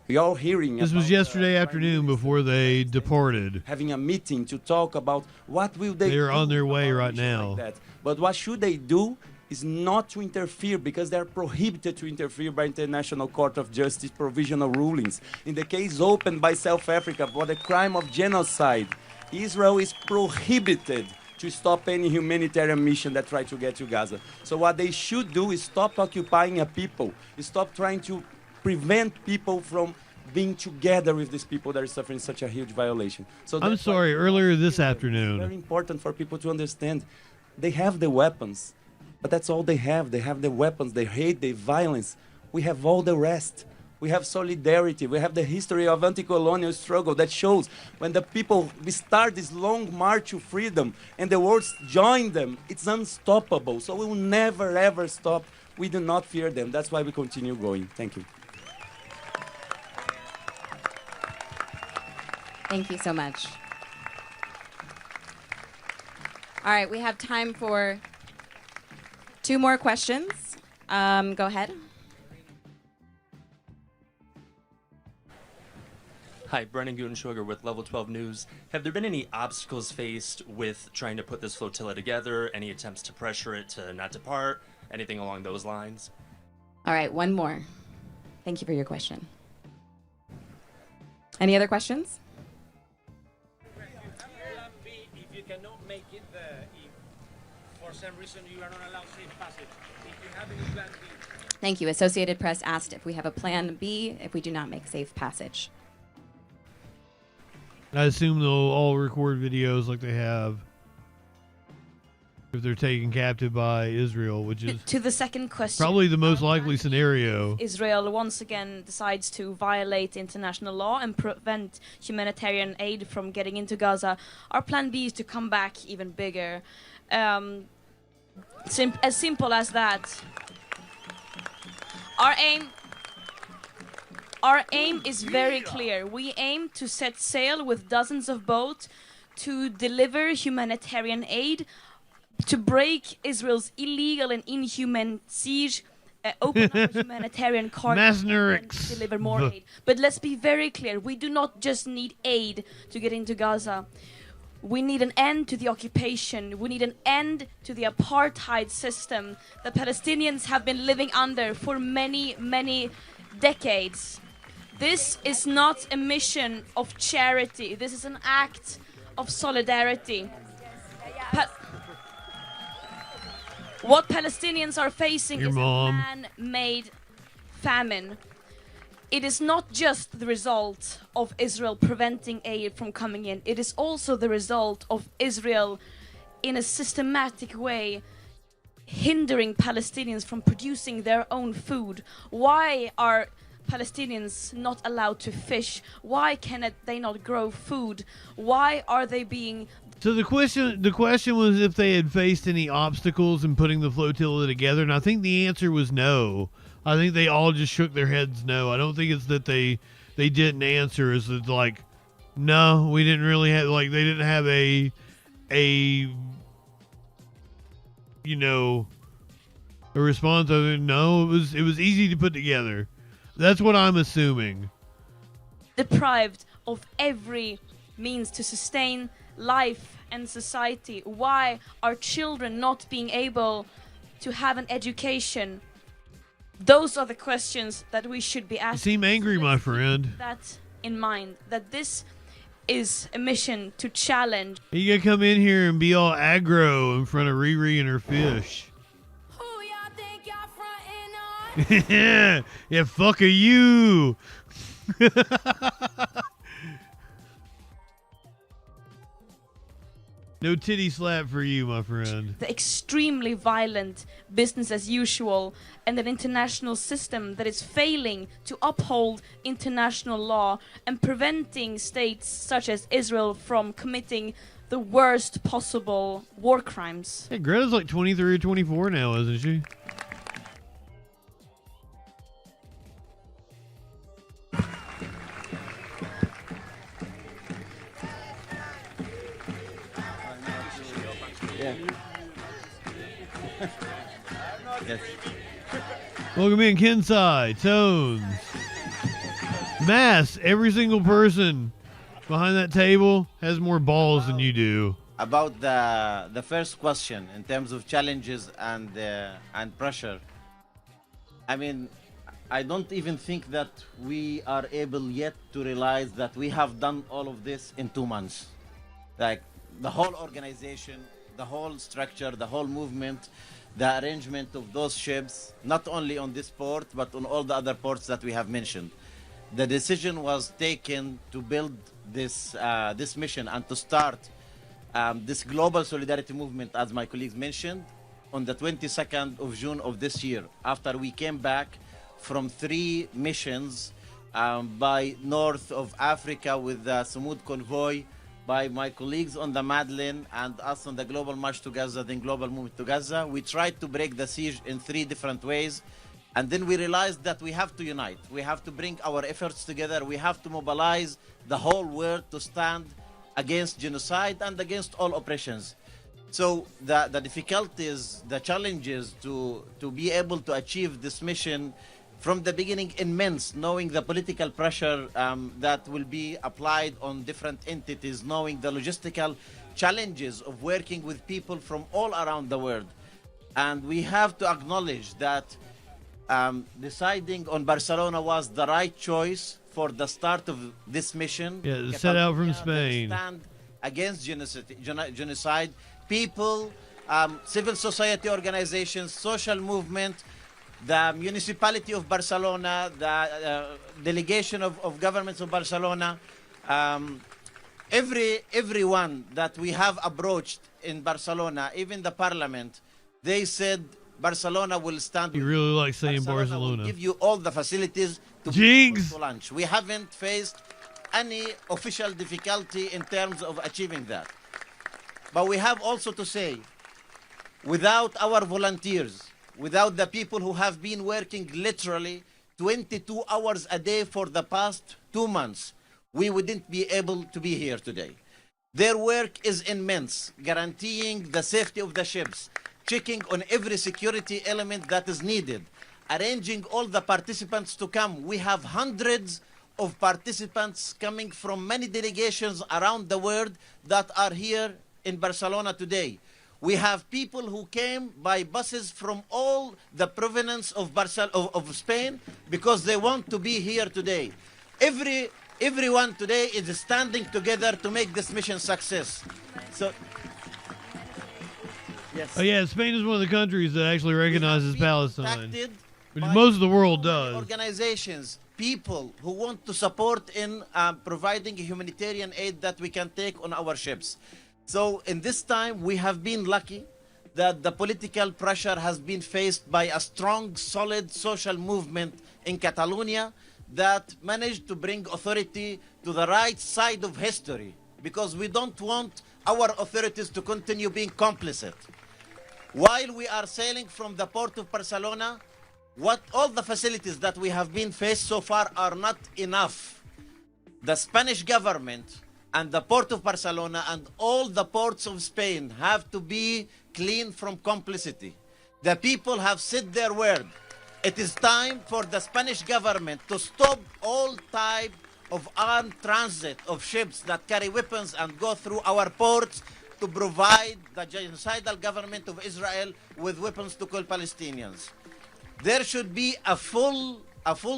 we are hearing. This was yesterday afternoon before they departed. Having a meeting to talk about what will they do. They're on their way right now. Like that. But what should they do is not to interfere, because they're prohibited to interfere by International Court of Justice provisional rulings. In the case opened by South Africa for the crime of genocide, Israel is prohibited to stop any humanitarian mission that try to get to Gaza. So what they should do is stop occupying a people, stop trying to prevent people from being together with these people that are suffering such a huge violation. So I'm sorry, earlier this afternoon. It's very important for people to understand they have the weapons, but that's all they have. They have the weapons, they hate, the violence. We have all the rest. We have solidarity. We have the history of anti-colonial struggle that shows when the people start this long march to freedom and the world join them, it's unstoppable. So we will never, ever stop. We do not fear them. That's why we continue going. Thank you. Thank you so much. All right, we have time for 2 more questions. Go ahead. Hi, Brennan Gutenschwager with Level 12 News. Have there been any obstacles faced with trying to put this flotilla together? Any attempts to pressure it to not depart? Anything along those lines? All right, 1 more. Thank you for your question. Any other questions? If you cannot make it there, if for some reason you are not allowed safe passage, if you have any plan B. Thank you. Associated Press asked if we have a plan B if we do not make safe passage. I assume they'll all record videos like they have if they're taken captive by Israel, which is to the second question. Probably the most likely scenario. Israel once again decides to violate international law and prevent humanitarian aid from getting into Gaza. Our plan B is to come back even bigger. As simple as that. Our aim is very clear. We aim to set sail with dozens of boats to deliver humanitarian aid, to break Israel's illegal and inhuman siege, open up humanitarian corridors and deliver more aid. But let's be very clear, we do not just need aid to get into Gaza. We need an end to the occupation. We need an end to the apartheid system that Palestinians have been living under for many, many decades. This is not a mission of charity. This is an act of solidarity. What Palestinians are facing is a man-made famine. It is not just the result of Israel preventing aid from coming in. It is also the result of Israel, in a systematic way, hindering Palestinians from producing their own food. Why are Palestinians not allowed to fish? Why can they not grow food? Why are they being... So the question was if they had faced any obstacles in putting the flotilla together, and I think the answer was no. I think they all just shook their heads no. I don't think it's that they didn't answer. It's that, like, no, we didn't really have, like, they didn't have a you know, a response other than no. It was easy to put together. That's what I'm assuming. Deprived of every means to sustain life and society. Why are children not being able to have an education? Those are the questions that we should be You asking. seem angry, my friend. That in mind, that this is a mission to challenge. You gotta come in here and be all aggro in front of Riri and her fish. Yeah, fuck are you? No titty slap for you, my friend. The extremely violent business as usual and an international system that is failing to uphold international law and preventing states such as Israel from committing the worst possible war crimes. Hey, Greta's like 23 or 24 now, isn't she? Yeah. Yes. Welcome in, Kensai, Tones, Mass. Every single person behind that table has more balls than you do. About the first question in terms of challenges and pressure, I mean, I don't even think that we are able yet to realize that we have done all of this in 2 months. Like the whole organization, the whole structure, the whole movement, the arrangement of those ships, not only on this port, but on all the other ports that we have mentioned. The decision was taken to build this mission and to start this global solidarity movement, as my colleagues mentioned, on the 22nd of June of this year, after we came back from 3 missions by north of Africa with the Samud convoy, by my colleagues on the Madeleine and us on the Global March to Gaza, then Global Movement to Gaza. We tried to break the siege in 3 different ways. And then we realized that we have to unite. We have to bring our efforts together. We have to mobilize the whole world to stand against genocide and against all oppressions. So the difficulties, the challenges to be able to achieve this mission from the beginning immense, knowing the political pressure that will be applied on different entities, knowing the logistical challenges of working with people from all around the world. And we have to acknowledge that deciding on Barcelona was the right choice for the start of this mission. Yeah, set out from Spain. Stand against genocide. People, civil society organizations, social movement, the municipality of Barcelona, the delegation of governments of Barcelona, everyone that we have approached in Barcelona, even the parliament, they said Barcelona will stand. You really like saying Barcelona. Will give you all the facilities to launch. We haven't faced any official difficulty in terms of achieving that. But we have also to say, without our volunteers, without the people who have been working literally 22 hours a day for the past 2 months, we wouldn't be able to be here today. Their work is immense, guaranteeing the safety of the ships, checking on every security element that is needed, arranging all the participants to come. We have hundreds of participants coming from many delegations around the world that are here in Barcelona today. We have people who came by buses from all the provinces of Spain because they want to be here today. Everyone today is standing together to make this mission success. So, yes. Oh yeah, Spain is one of the countries that actually recognizes Palestine, which most of the world does. Organizations, people who want to support in providing humanitarian aid that we can take on our ships. So in this time, we have been lucky that the political pressure has been faced by a strong, solid social movement in Catalonia that managed to bring authority to the right side of history, because we don't want our authorities to continue being complicit. While we are sailing from the port of Barcelona, all the facilities that we have been faced so far are not enough. The Spanish government and the port of Barcelona and all the ports of Spain have to be clean from complicity. The people have said their word. It is time for the Spanish government to stop all type of armed transit of ships that carry weapons and go through our ports to provide the genocidal government of Israel with weapons to kill Palestinians. There should be a full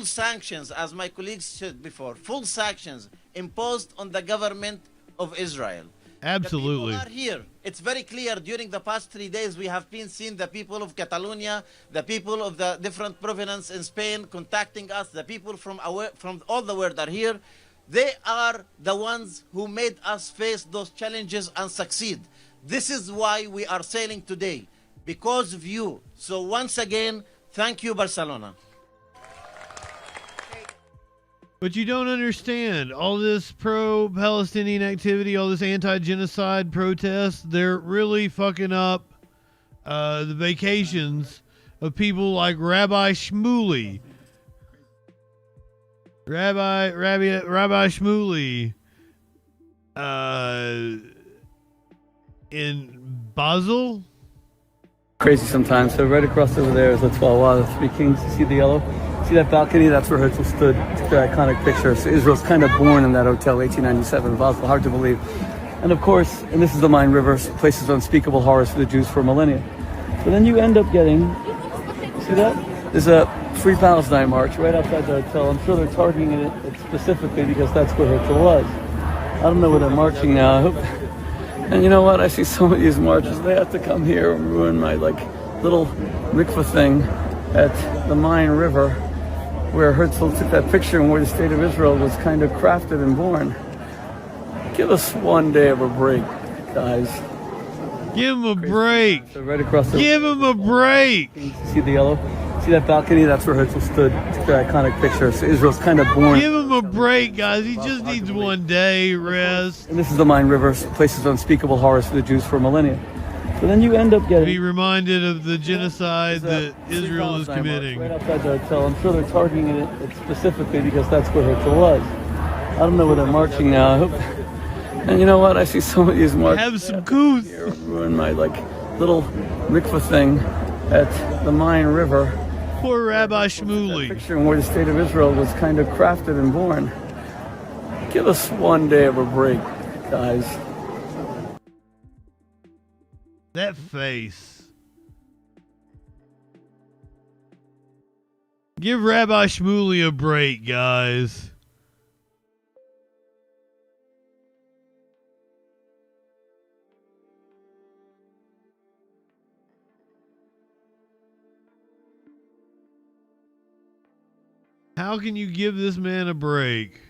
sanctions, as my colleagues said before, full sanctions imposed on the government of Israel. Absolutely. The people are here. It's very clear. During the past 3 days, we have been seeing the people of Catalonia, the people of the different provinces in Spain contacting us. The people from all the world are here. They are the ones who made us face those challenges and succeed. This is why we are sailing today, because of you. So once again, thank you, Barcelona. But you don't understand all this pro-Palestinian activity, all this anti-genocide protest. They're really fucking up the vacations of people like Rabbi Shmuley. Rabbi Shmuley in Basel. Crazy sometimes. So right across over there is the 12 the Three Kings. You see the yellow? See that balcony? That's where Herzl stood. Took the iconic picture. So Israel's kind of born in that hotel, 1897, Basel. Hard to believe. And of course, and this is the Main River, places of unspeakable horrors for the Jews for millennia. So then you end up getting, see that? There's a Free Palestine march right outside the hotel. I'm sure they're targeting it specifically because that's where Herzl was. I don't know where they're marching now. I hope. And you know what? I see some of these marches. They have to come here and ruin my little mikvah thing at the Main River, where Herzl took that picture and where the state of Israel was kind of crafted and born. Give us one day of a break, guys. Give him a break. So right across the Give him a break. See the yellow? See that balcony? That's where Herzl stood. Took the iconic picture. So Israel's kind of born. Give him a break, guys. He just needs one day rest. And this is the Main River, places of unspeakable horrors for the Jews for millennia. So then you end up getting... Be reminded of the genocide that Israel is committing. Right outside the hotel. I'm sure they're targeting it specifically because that's where Herzl was. I don't know where they're marching now. I hope. And you know what? I see some of these marches. Have some couth. Ruin my little mikvah thing at the Main River. Poor Rabbi Shmuley. Picture where the state of Israel was kind of crafted and born. Give us one day of a break, guys. That face. Give Rabbi Shmuley a break, guys. How can you give this man a break?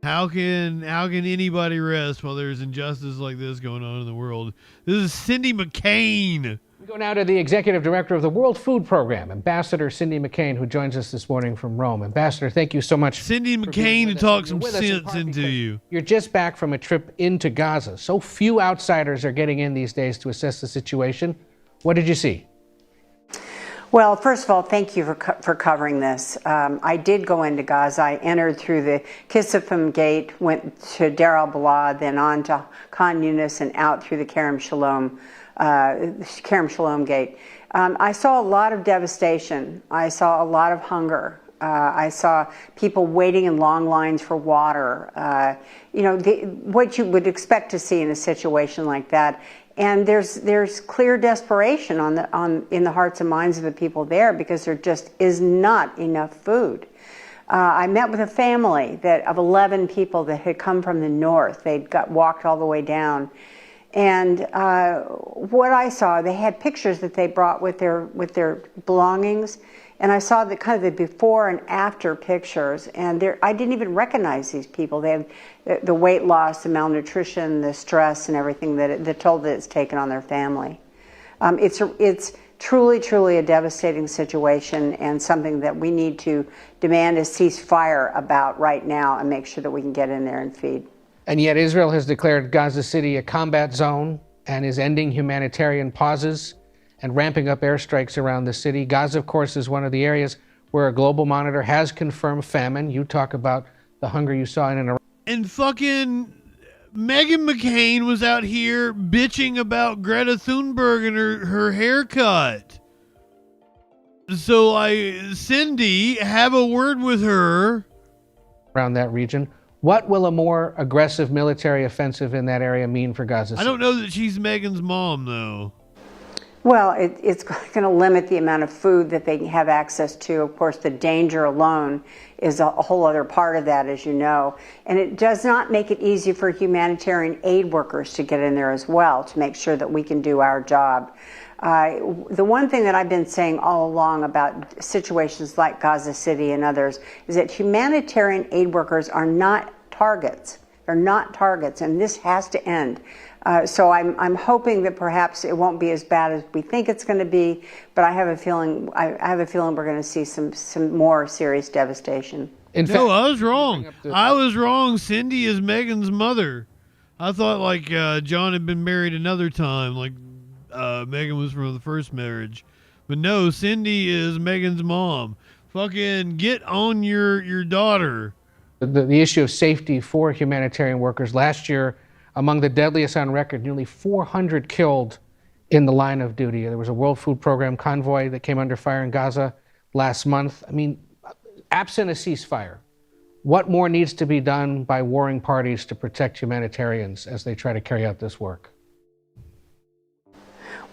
How can anybody rest while there's injustice like this going on in the world? This is Cindy McCain. We go now to the Executive Director of the World Food Program, Ambassador Cindy McCain, who joins us this morning from Rome. Ambassador, thank you so much. Cindy McCain to talk some sense into you. You're just back from a trip into Gaza. So few outsiders are getting in these days to assess the situation. What did you see? Well, first of all, thank you for covering this. I did go into Gaza. I entered through the Kisifim gate, went to Deir al-Balah, then on to Khan Yunis and out through the Kerem Shalom gate. I saw a lot of devastation. I saw a lot of hunger. I saw people waiting in long lines for water. What you would expect to see in a situation like that. And there's clear desperation in the hearts and minds of the people there because there just is not enough food. I met with a family of 11 people that had come from the north. They'd walked all the way down. And what I saw, they had pictures that they brought with their belongings. And I saw the kind of the before and after pictures, and I didn't even recognize these people. They have the weight loss, the malnutrition, the stress, and everything the toll that it's taken on their family. It's truly a devastating situation, and something that we need to demand a ceasefire about right now and make sure that we can get in there and feed. And yet Israel has declared Gaza City a combat zone and is ending humanitarian pauses and ramping up airstrikes around the city. Gaza, of course, is one of the areas where a global monitor has confirmed famine. You talk about the hunger you saw in and around. And fucking Meghan McCain was out here bitching about Greta Thunberg and her haircut. So Cindy, have a word with her. Around that region. What will a more aggressive military offensive in that area mean for Gaza City? I don't know that she's Megan's mom, though. Well, it's going to limit the amount of food that they have access to. Of course, the danger alone is a whole other part of that, as you know. And it does not make it easy for humanitarian aid workers to get in there as well, to make sure that we can do our job. The one thing that I've been saying all along about situations like Gaza City and others is that humanitarian aid workers are not targets. They're not targets, and this has to end. So I'm hoping that perhaps it won't be as bad as we think it's going to be, but I have a feeling we're going to see some more serious devastation. No, I was wrong. I was wrong. Cindy is Megan's mother. I thought like John had been married another time, like Megan was from the first marriage. But no, Cindy is Megan's mom. Fucking get on your daughter. The issue of safety for humanitarian workers. Last year, among the deadliest on record, nearly 400 killed in the line of duty. There was a World Food Program convoy that came under fire in Gaza last month. I mean, absent a ceasefire, what more needs to be done by warring parties to protect humanitarians as they try to carry out this work?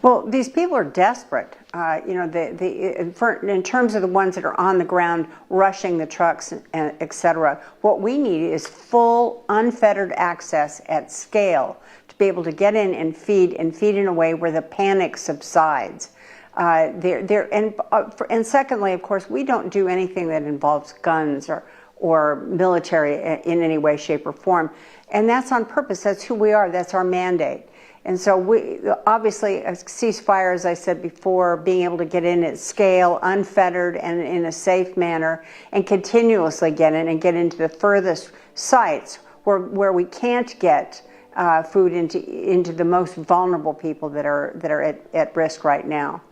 Well, these people are desperate. In terms of the ones that are on the ground rushing the trucks, et cetera, what we need is full, unfettered access at scale to be able to get in and feed in a way where the panic subsides. And secondly, of course, we don't do anything that involves guns or military in any way, shape, or form. And that's on purpose. That's who we are. That's our mandate. And so obviously a ceasefire, as I said before, being able to get in at scale, unfettered and in a safe manner, and continuously get in and get into the furthest sites where we can't get food into the most vulnerable people that are at risk right now.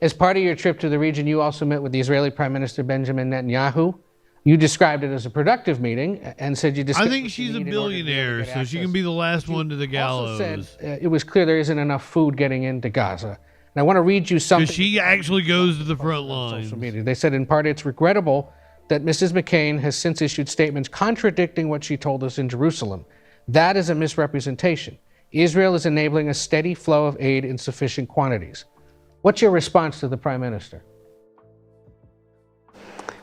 As part of your trip to the region, you also met with the Israeli Prime Minister Benjamin Netanyahu. You described it as a productive meeting and said you discussed. I think she's a billionaire, so she can be the last one to the gallows. Also said it was clear there isn't enough food getting into Gaza. And I want to read you something. Because she actually goes to the front lines. Social media. They said, in part, it's regrettable that Mrs. McCain has since issued statements contradicting what she told us in Jerusalem. That is a misrepresentation. Israel is enabling a steady flow of aid in sufficient quantities. What's your response to the Prime Minister?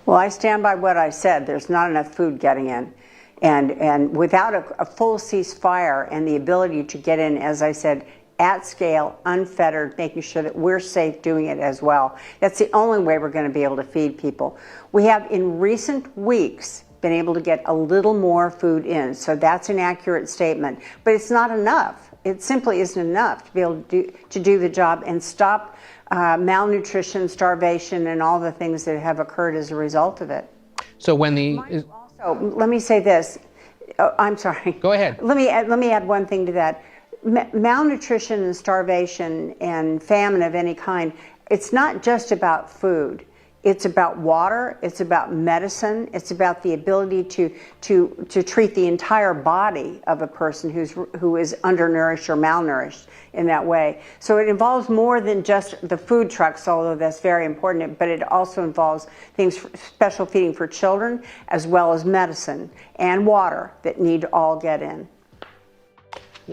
Well, I stand by what I said. There's not enough food getting in. And without a full ceasefire and the ability to get in, as I said, at scale, unfettered, making sure that we're safe doing it as well. That's the only way we're going to be able to feed people. We have, in recent weeks, been able to get a little more food in. So that's an accurate statement. But it's not enough. It simply isn't enough to be able to do the job and stop malnutrition, starvation, and all the things that have occurred as a result of it. So when the also, let me say this. I'm sorry. Go ahead. Let me add one thing to that. Malnutrition and starvation and famine of any kind. It's not just about food. It's about water. It's about medicine. It's about the ability to treat the entire body of a person who is undernourished or malnourished in that way. So it involves more than just the food trucks, although that's very important, but it also involves things, special feeding for children, as well as medicine and water that need to all get in.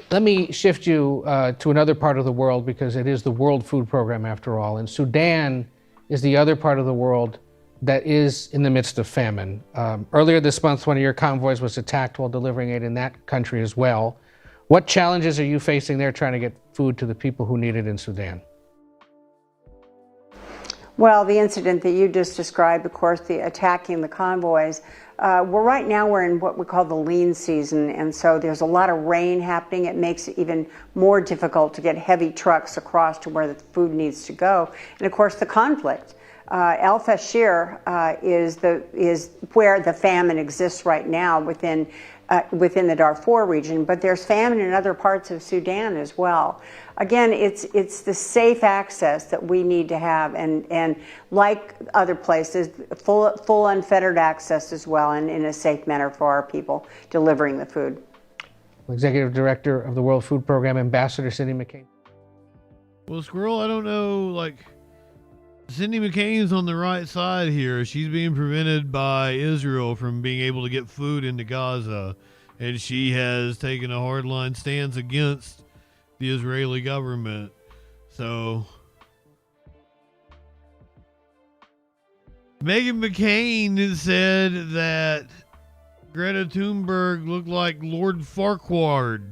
Let me shift you to another part of the world, because it is the World Food Program after all. And Sudan is the other part of the world that is in the midst of famine. Earlier this month, one of your convoys was attacked while delivering aid in that country as well. What challenges are you facing there trying to get food to the people who need it in Sudan? Well, the incident that you just described, of course, the attacking the convoys, right now we're in what we call the lean season, and so there's a lot of rain happening. It makes it even more difficult to get heavy trucks across to where the food needs to go. And of course, the conflict. Al-Fashir is where the famine exists right now within the Darfur region, but there's famine in other parts of Sudan as well. Again, it's the safe access that we need to have, and like other places, full unfettered access as well, and in a safe manner for our people delivering the food. Executive Director of the World Food Program, Ambassador Cindy McCain. Well, Squirrel, I don't know, Cindy McCain's on the right side here. She's being prevented by Israel from being able to get food into Gaza, and she has taken a hardline stance against the Israeli government. So Meghan McCain said that Greta Thunberg looked like Lord Farquaad.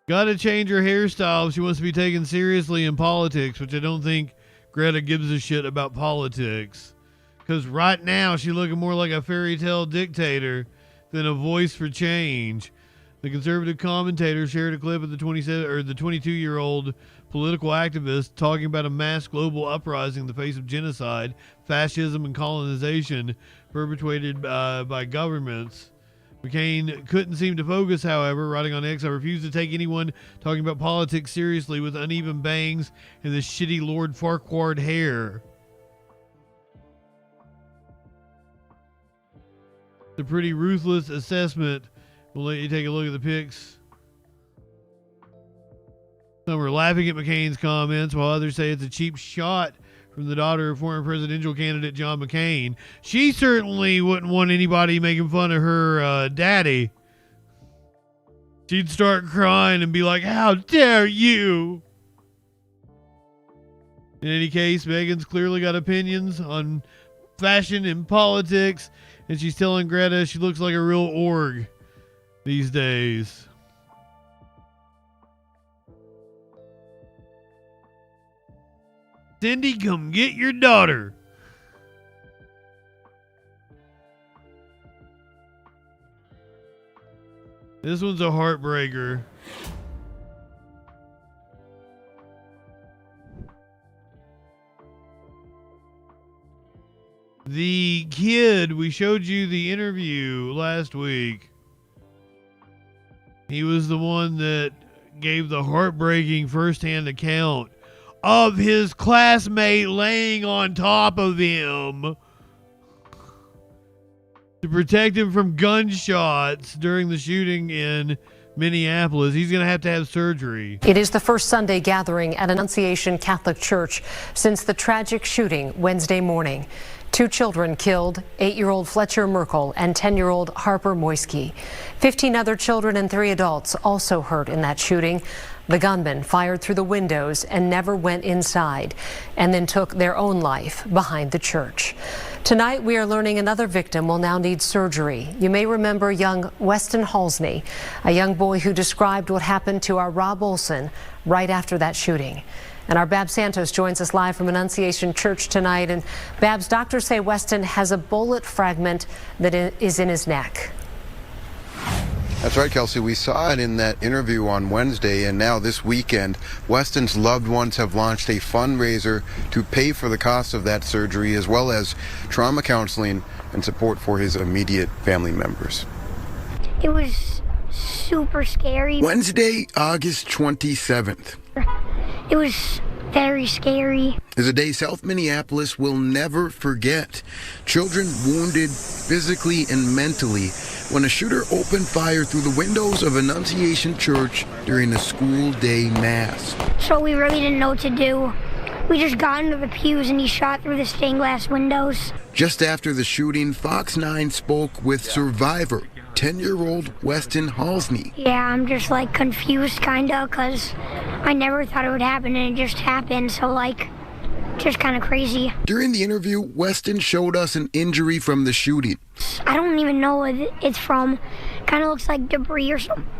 Got to change her hairstyle if she wants to be taken seriously in politics, which I don't think Greta gives a shit about politics. Because right now she's looking more like a fairy tale dictator than a voice for change. The conservative commentator shared a clip of the 22-year-old political activist talking about a mass global uprising in the face of genocide, fascism, and colonization perpetrated by governments. McCain couldn't seem to focus, however, writing on X, "I refuse to take anyone talking about politics seriously with uneven bangs and this shitty Lord Farquaad hair." It's a pretty ruthless assessment. We'll let you take a look at the pics. Some are laughing at McCain's comments, while others say it's a cheap shot from the daughter of former presidential candidate John McCain. She certainly wouldn't want anybody making fun of her daddy. She'd start crying and be like, "How dare you!" In any case, Meghan's clearly got opinions on fashion and politics, and she's telling Greta she looks like a real org these days. Cindy, come get your daughter. This one's a heartbreaker. The kid, we showed you the interview last week. He was the one that gave the heartbreaking firsthand account of his classmate laying on top of him to protect him from gunshots during the shooting in Minneapolis. He's going to have surgery. It is the first Sunday gathering at Annunciation Catholic Church since the tragic shooting Wednesday morning. 2 children killed, 8-year-old Fletcher Merkel and 10-year-old Harper Moisky. 15 other children and 3 adults also hurt in that shooting. The gunman fired through the windows and never went inside, and then took their own life behind the church. Tonight, we are learning another victim will now need surgery. You may remember young Weston Halsney, a young boy who described what happened to our Rob Olson right after that shooting. And our Babs Santos joins us live from Annunciation Church tonight. And Babs, doctors say Weston has a bullet fragment that is in his neck. That's right, Kelsey. We saw it in that interview on Wednesday, and now this weekend, Weston's loved ones have launched a fundraiser to pay for the cost of that surgery, as well as trauma counseling and support for his immediate family members. It was super scary. Wednesday, August 27th. It was very scary. Is a day South Minneapolis will never forget. Children wounded physically and mentally when a shooter opened fire through the windows of Annunciation Church during a school day mass. So we really didn't know what to do. We just got into the pews and he shot through the stained glass windows. Just after the shooting, Fox 9 spoke with survivor, 10-year-old Weston Halsney. Yeah, I'm just like confused kinda, because I never thought it would happen and it just happened, so like, just kind of crazy. During the interview, Weston showed us an injury from the shooting. I don't even know what it's from. Kind of looks like debris or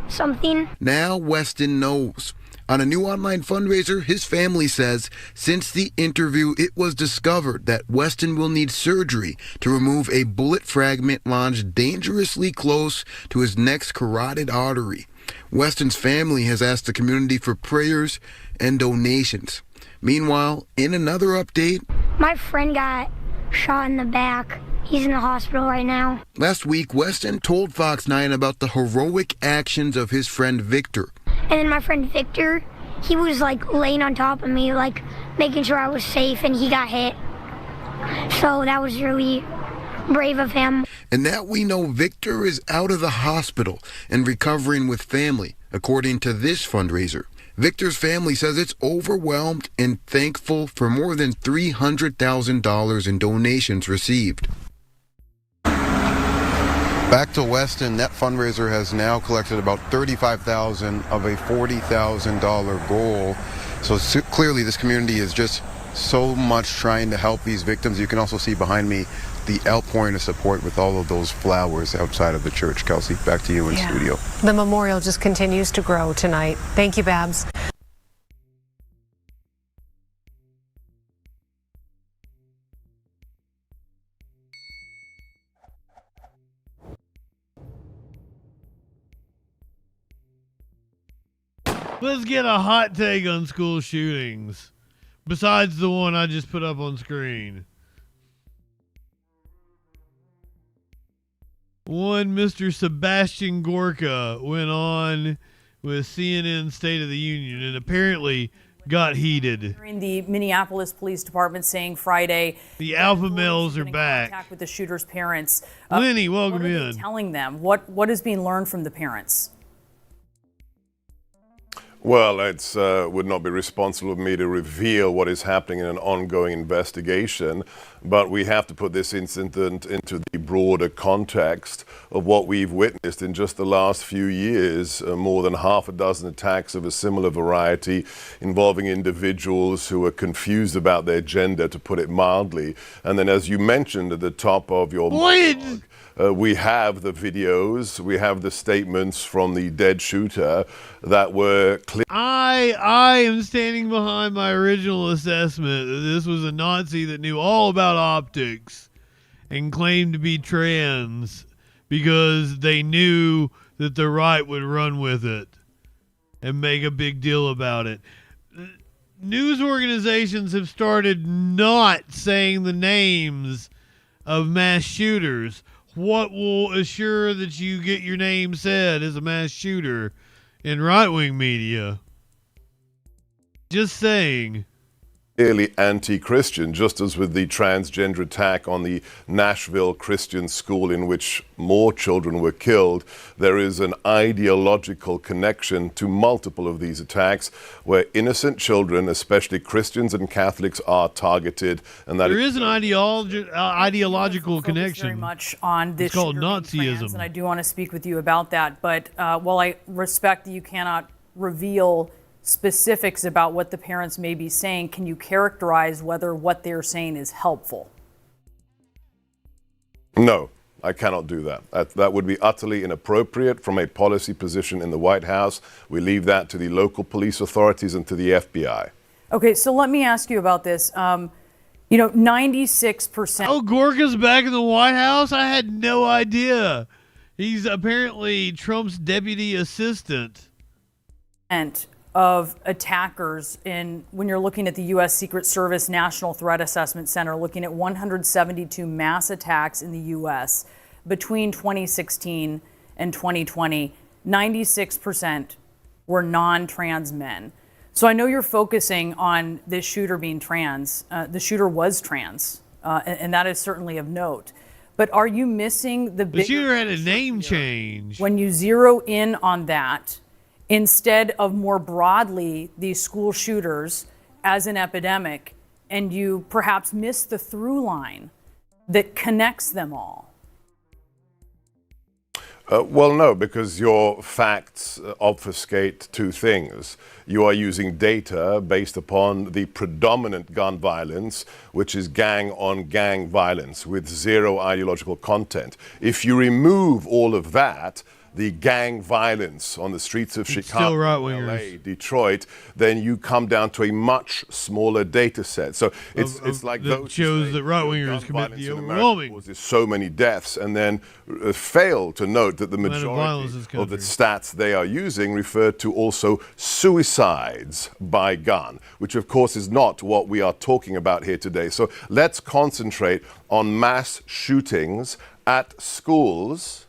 something. Now Weston knows. On a new online fundraiser, his family says since the interview, it was discovered that Weston will need surgery to remove a bullet fragment lodged dangerously close to his neck's carotid artery. Weston's family has asked the community for prayers and donations. Meanwhile, in another update, my friend got shot in the back. He's in the hospital right now. Last week, Weston told Fox 9 about the heroic actions of his friend Victor. And then my friend Victor, he was like laying on top of me, like making sure I was safe, and he got hit. So that was really brave of him. And now we know Victor is out of the hospital and recovering with family, according to this fundraiser. Victor's family says it's overwhelmed and thankful for more than $300,000 in donations received. Back to Weston, that fundraiser has now collected about $35,000 of a $40,000 goal. So clearly this community is just so much trying to help these victims. You can also see behind me the outpouring of support with all of those flowers outside of the church. Kelsey, back to you in studio. The memorial just continues to grow tonight. Thank you, Babs. Let's get a hot take on school shootings, besides the one I just put up on screen. One Mr. Sebastian Gorka went on with CNN State of the Union and apparently got heated. During the Minneapolis Police Department saying Friday, the alpha males are back. Contact with the shooter's parents. Lenny, welcome what are in. they telling them? What is being learned from the parents? Well, it would not be responsible of me to reveal what is happening in an ongoing investigation, but we have to put this incident into the broader context of what we've witnessed in just the last few years. More than half a dozen attacks of a similar variety involving individuals who are confused about their gender, to put it mildly. And then, as you mentioned at the top of your monologue, we have the videos, we have the statements from the dead shooter that were clear. I am standing behind my original assessment that this was a Nazi that knew all about optics and claimed to be trans because they knew that the right would run with it and make a big deal about it. News organizations have started not saying the names of mass shooters. What will assure that you get your name said as a mass shooter in right-wing media? Just saying. Clearly anti-Christian, just as with the transgender attack on the Nashville Christian school in which more children were killed. There is an ideological connection to multiple of these attacks where innocent children, especially Christians and Catholics, are targeted. And that there is an ideological connection. Very much on this. It's called Nazism, Nazism. and I do want to speak with you about that. But while I respect that you cannot reveal specifics about what the parents may be saying, can you characterize whether what they're saying is helpful? No, I cannot do that. That would be utterly inappropriate from a policy position in the White House. We leave that to the local police authorities and to the FBI. Okay, so let me ask you about this. 96%. Oh, Gorka's back in the White House? I had no idea. He's apparently Trump's deputy assistant. Of attackers when you're looking at the U.S. Secret Service National Threat Assessment Center, looking at 172 mass attacks in the U.S. between 2016 and 2020, 96% were non-trans men. So I know you're focusing on this shooter being trans. The shooter was trans, and that is certainly of note. But are you missing the bigger shooter had a name change? When you zero in on that, instead of more broadly these school shooters as an epidemic, and you perhaps miss the through line that connects them all? Well, no, because your facts obfuscate two things. You are using data based upon the predominant gun violence, which is gang-on-gang violence with zero ideological content. If you remove all of that, the gang violence on the streets of Chicago, LA, Detroit, then you come down to a much smaller data set. So it's like those shows that right-wingers commit the overwhelming causes so many deaths, and then fail to note that the majority of the stats they are using refer to also suicides by gun, which of course is not what we are talking about here today. So let's concentrate on mass shootings at schools,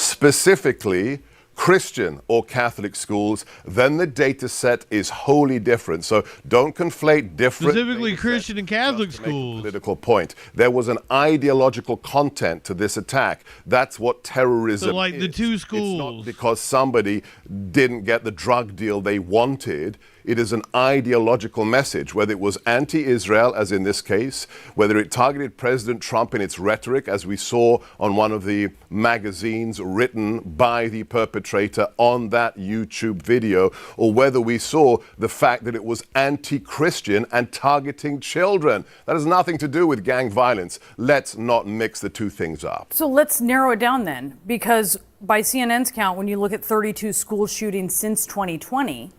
specifically Christian or Catholic schools, then the data set is wholly different. So don't conflate different. Specifically Christian and Catholic to make a schools. political point. There was an ideological content to this attack. That's what terrorism So like is. the two It's schools. not because somebody didn't get the drug deal they wanted. It is an ideological message, whether it was anti-Israel, as in this case, whether it targeted President Trump in its rhetoric, as we saw on one of the magazines written by the perpetrator on that YouTube video, or whether we saw the fact that it was anti-Christian and targeting children. That has nothing to do with gang violence. Let's not mix the two things up. So let's narrow it down then, because by CNN's count, when you look at 32 school shootings since 2020,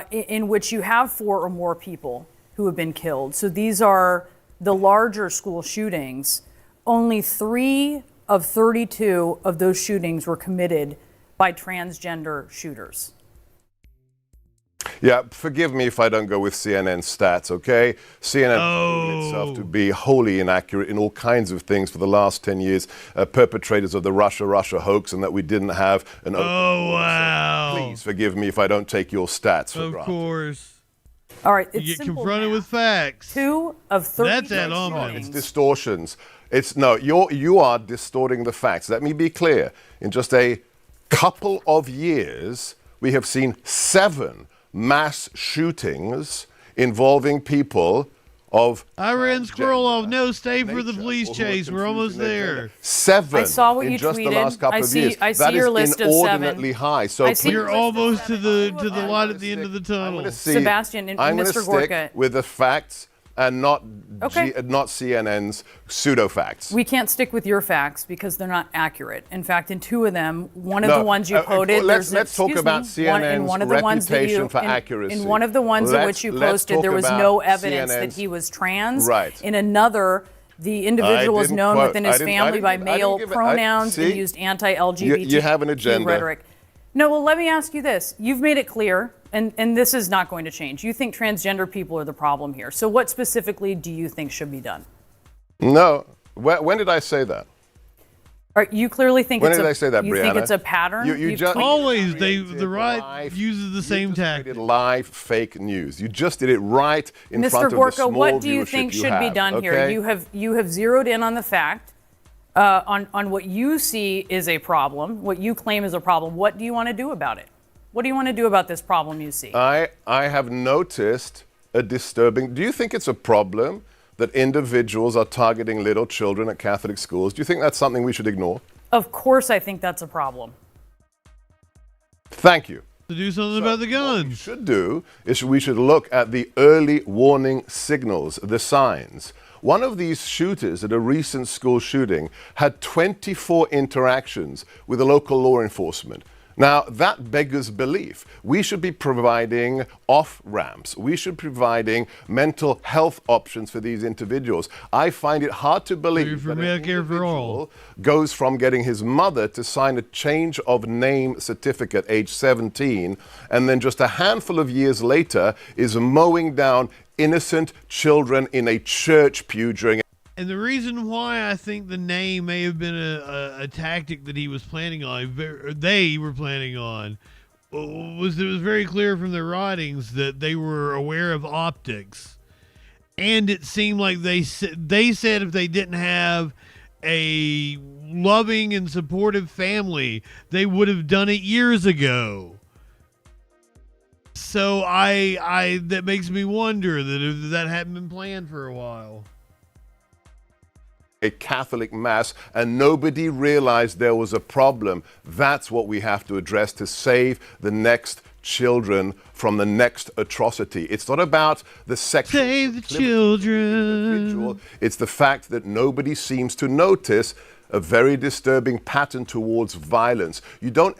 in which you have 4 or more people who have been killed. So these are the larger school shootings. Only 3 of 32 of those shootings were committed by transgender shooters. Yeah, forgive me if I don't go with CNN stats, okay? CNN has proven itself to be wholly inaccurate in all kinds of things for the last 10 years, perpetrators of the Russia hoax, and that we didn't have an open Oh, wow. So please forgive me if I don't take your stats for Of granted. course. All right, You it's get simple confronted math. with facts. 2 of 32 That's ad hominem. It's distortions. You are distorting the facts. Let me be clear. In just a couple of years, we have seen 7 mass shootings involving people of I ran squirrel off. No, stay for the police chase. We're almost there. 7 I saw what in you just tweeted. the last couple I of see- years. I see That your is list of 7. inordinately high. So I see You're almost to the light at the end of the tunnel. Sebastian and I'm going Mr. to stick Gorka. with the facts and not Okay. not CNN's pseudo facts. We can't stick with your facts because they're not accurate. In fact, in 2 of them, one of the ones you quoted. Let's there's- talk excuse about me, CNN's one of the ones that reputation you, for accuracy. In one of the ones in which you Let's posted, talk there was about no evidence that CNN's he was trans. Right. In another, the individual was didn't known quote. within I his didn't- I family didn't by give- I didn't male give it- pronouns see? and used anti-LGBT You have an agenda. rhetoric. No, well, let me ask you this. You've made it clear, and this is not going to change. You think transgender people are the problem here. So what specifically do you think should be done? No. When did I say that? All right, you clearly think When it's did a, I say that, you Brianna? think it's a pattern? You You've just tweeted- Always, the right uses the same tactic. Live fake news. You just did it right in front Mr. of the Gorka, small what do you viewership think you should be have, done here? okay? You have zeroed in on the fact, on what you see is a problem, what you claim is a problem. What do you want to do about it? What do you want to do about this problem you see? I have noticed a disturbing. Do you think it's a problem that individuals are targeting little children at Catholic schools? Do you think that's something we should ignore? Of course, I think that's a problem. Thank you. To do something about the guns. What we should do is we should look at the early warning signals, the signs. One of these shooters at a recent school shooting had 24 interactions with the local law enforcement. Now, that beggars belief. We should be providing off-ramps. We should be providing mental health options for these individuals. I find it hard to believe that an individual goes from getting his mother to sign a change of name certificate age 17, and then just a handful of years later is mowing down innocent children in a church pew during. And the reason why I think the name may have been a tactic that he was planning on, they were planning on, was it was very clear from their writings that they were aware of optics. And it seemed like they said if they didn't have a loving and supportive family, they would have done it years ago. So I that makes me wonder that if that hadn't been planned for a while. A Catholic mass, and nobody realized there was a problem. That's what we have to address to save the next children from the next atrocity. It's not about the sexual Save the children. It's the fact that nobody seems to notice a very disturbing pattern towards violence. You don't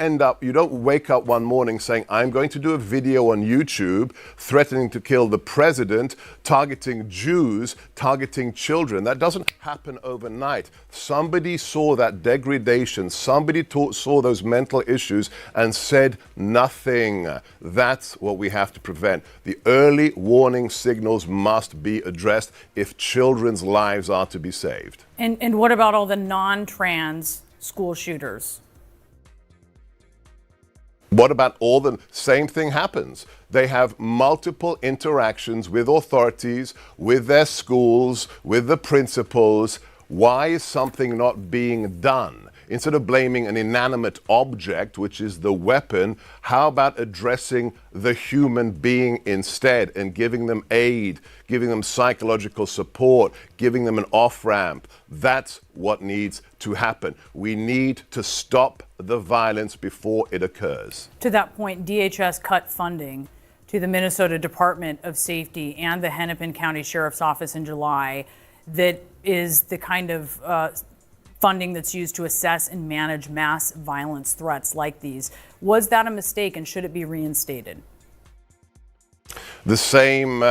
wake up one morning saying, I'm going to do a video on YouTube threatening to kill the president, targeting Jews, targeting children. That doesn't happen overnight. Somebody saw that degradation, somebody saw those mental issues and said nothing. That's what we have to prevent. The early warning signals must be addressed if children's lives are to be saved. And what about all the non-trans school shooters? What about all the same thing happens? They have multiple interactions with authorities, with their schools, with the principals. Why is something not being done? Instead of blaming an inanimate object, which is the weapon, how about addressing the human being instead and giving them aid, giving them psychological support, giving them an off-ramp? That's what needs to happen. We need to stop the violence before it occurs. To that point, DHS cut funding to the Minnesota Department of Safety and the Hennepin County Sheriff's Office in July. That is the kind of funding that's used to assess and manage mass violence threats like these. Was that a mistake, and should it be reinstated? The same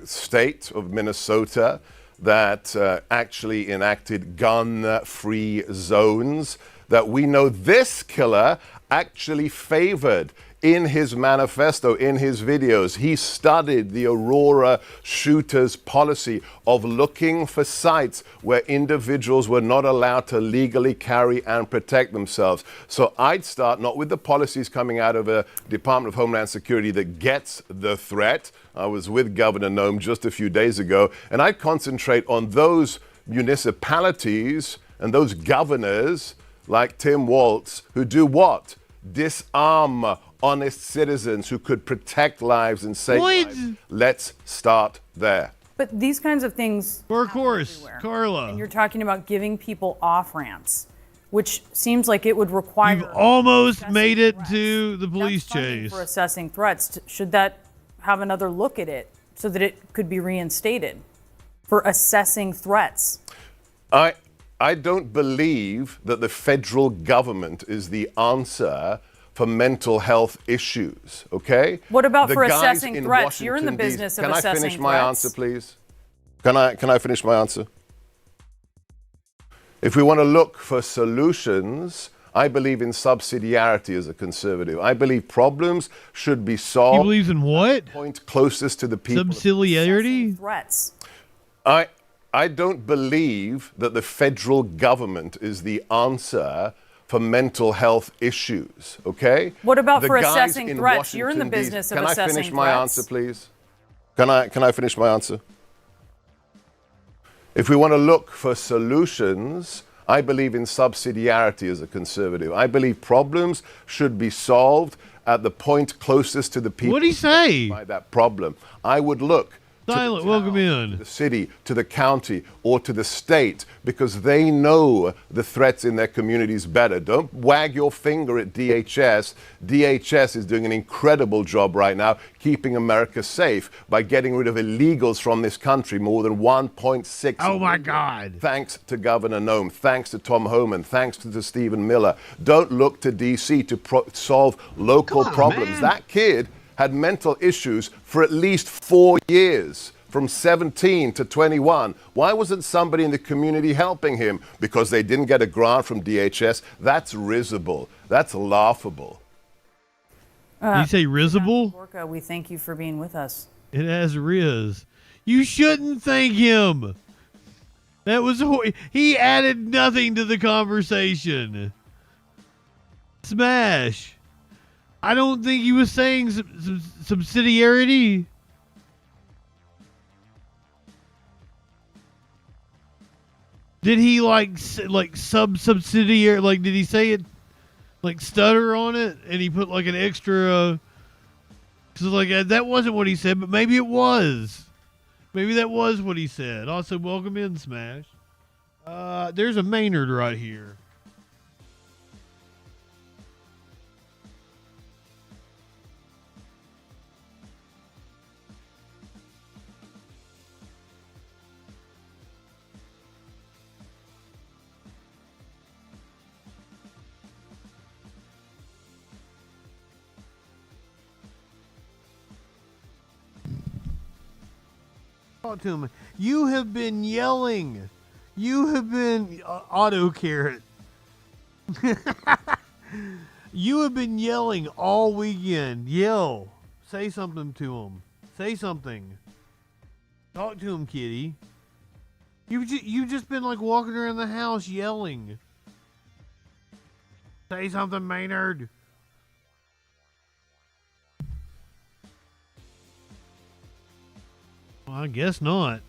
state of Minnesota that actually enacted gun-free zones that we know this killer actually favored. In his manifesto, in his videos, he studied the Aurora shooters policy of looking for sites where individuals were not allowed to legally carry and protect themselves. So I'd start not with the policies coming out of a Department of Homeland Security that gets the threat. I was with Governor Noem just a few days ago, and I'd concentrate on those municipalities and those governors like Tim Walz who do what? Disarm honest citizens who could protect lives and save lives. Let's start there. But these kinds of things. Course, Carla. And you're talking about giving people off ramps, which seems like it would require. You've almost made it to the police chase. For assessing threats, should that have another look at it so that it could be reinstated for assessing threats? I don't believe that the federal government is the answer for mental health issues, okay? What about for assessing threats? You're in the business of assessing threats. Can I finish my answer, please? Can I finish my answer? If we want to look for solutions, I believe in subsidiarity as a conservative. I believe problems should be solved. He believes in what? Point closest to the people. Subsidiarity? Threats. I don't believe that the federal government is the answer for mental health issues, okay? What about for assessing threats? You're in the business of assessing threats. Can I finish my answer, please? Can I finish my answer? If we want to look for solutions, I believe in subsidiarity as a conservative. I believe problems should be solved at the point closest to the people. What'd he say? By that problem. I would look Silent, welcome in. To the city, to the county, or to the state, because they know the threats in their communities better. Don't wag your finger at DHS. DHS is doing an incredible job right now keeping America safe by getting rid of illegals from this country, more than 1.6 Oh my God. Thanks to Governor Noem, thanks to Tom Homan, thanks to Stephen Miller. Don't look to D.C. to solve local problems. Man. That kid had mental issues for at least 4 years, from 17 to 21. Why wasn't somebody in the community helping him? Because they didn't get a grant from DHS? That's risible. That's laughable. Did you say risible? Gorka, we thank you for being with us. It has riz. You shouldn't thank him. That was he added nothing to the conversation. Smash. I don't think he was saying subsidiarity. Did he like subsidiary? Like, did he say it like stutter on it, and he put like an extra? Cause like that wasn't what he said, but maybe it was. Maybe that was what he said. Also, welcome in, Smash. There's a Maynard right here. Talk to him. You have been yelling. You have been auto carrot. You have been yelling all weekend. Yell. Say something to him. Say something. Talk to him, kitty. You've just been like walking around the house yelling. Say something, Maynard. Well, I guess not.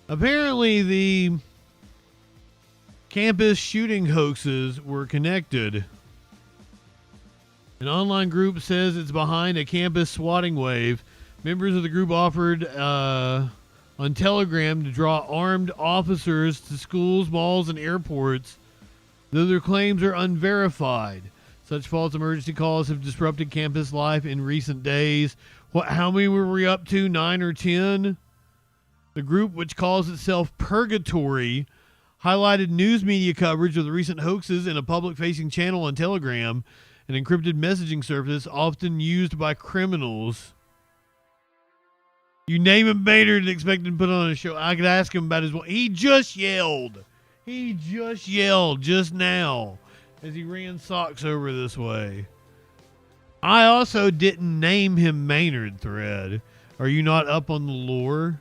Apparently, the campus shooting hoaxes were connected. An online group says it's behind a campus swatting wave. Members of the group offered on Telegram to draw armed officers to schools, malls, and airports, though their claims are unverified. Such false emergency calls have disrupted campus life in recent days. How many were we up to? 9 or 10? The group, which calls itself Purgatory, highlighted news media coverage of the recent hoaxes in a public-facing channel on Telegram, an encrypted messaging service often used by criminals. You name him Maynard and expect him to put on a show. I could ask him about his... He just yelled. He just yelled just now as he ran socks over this way. I also didn't name him Maynard, Thread. Are you not up on the lore?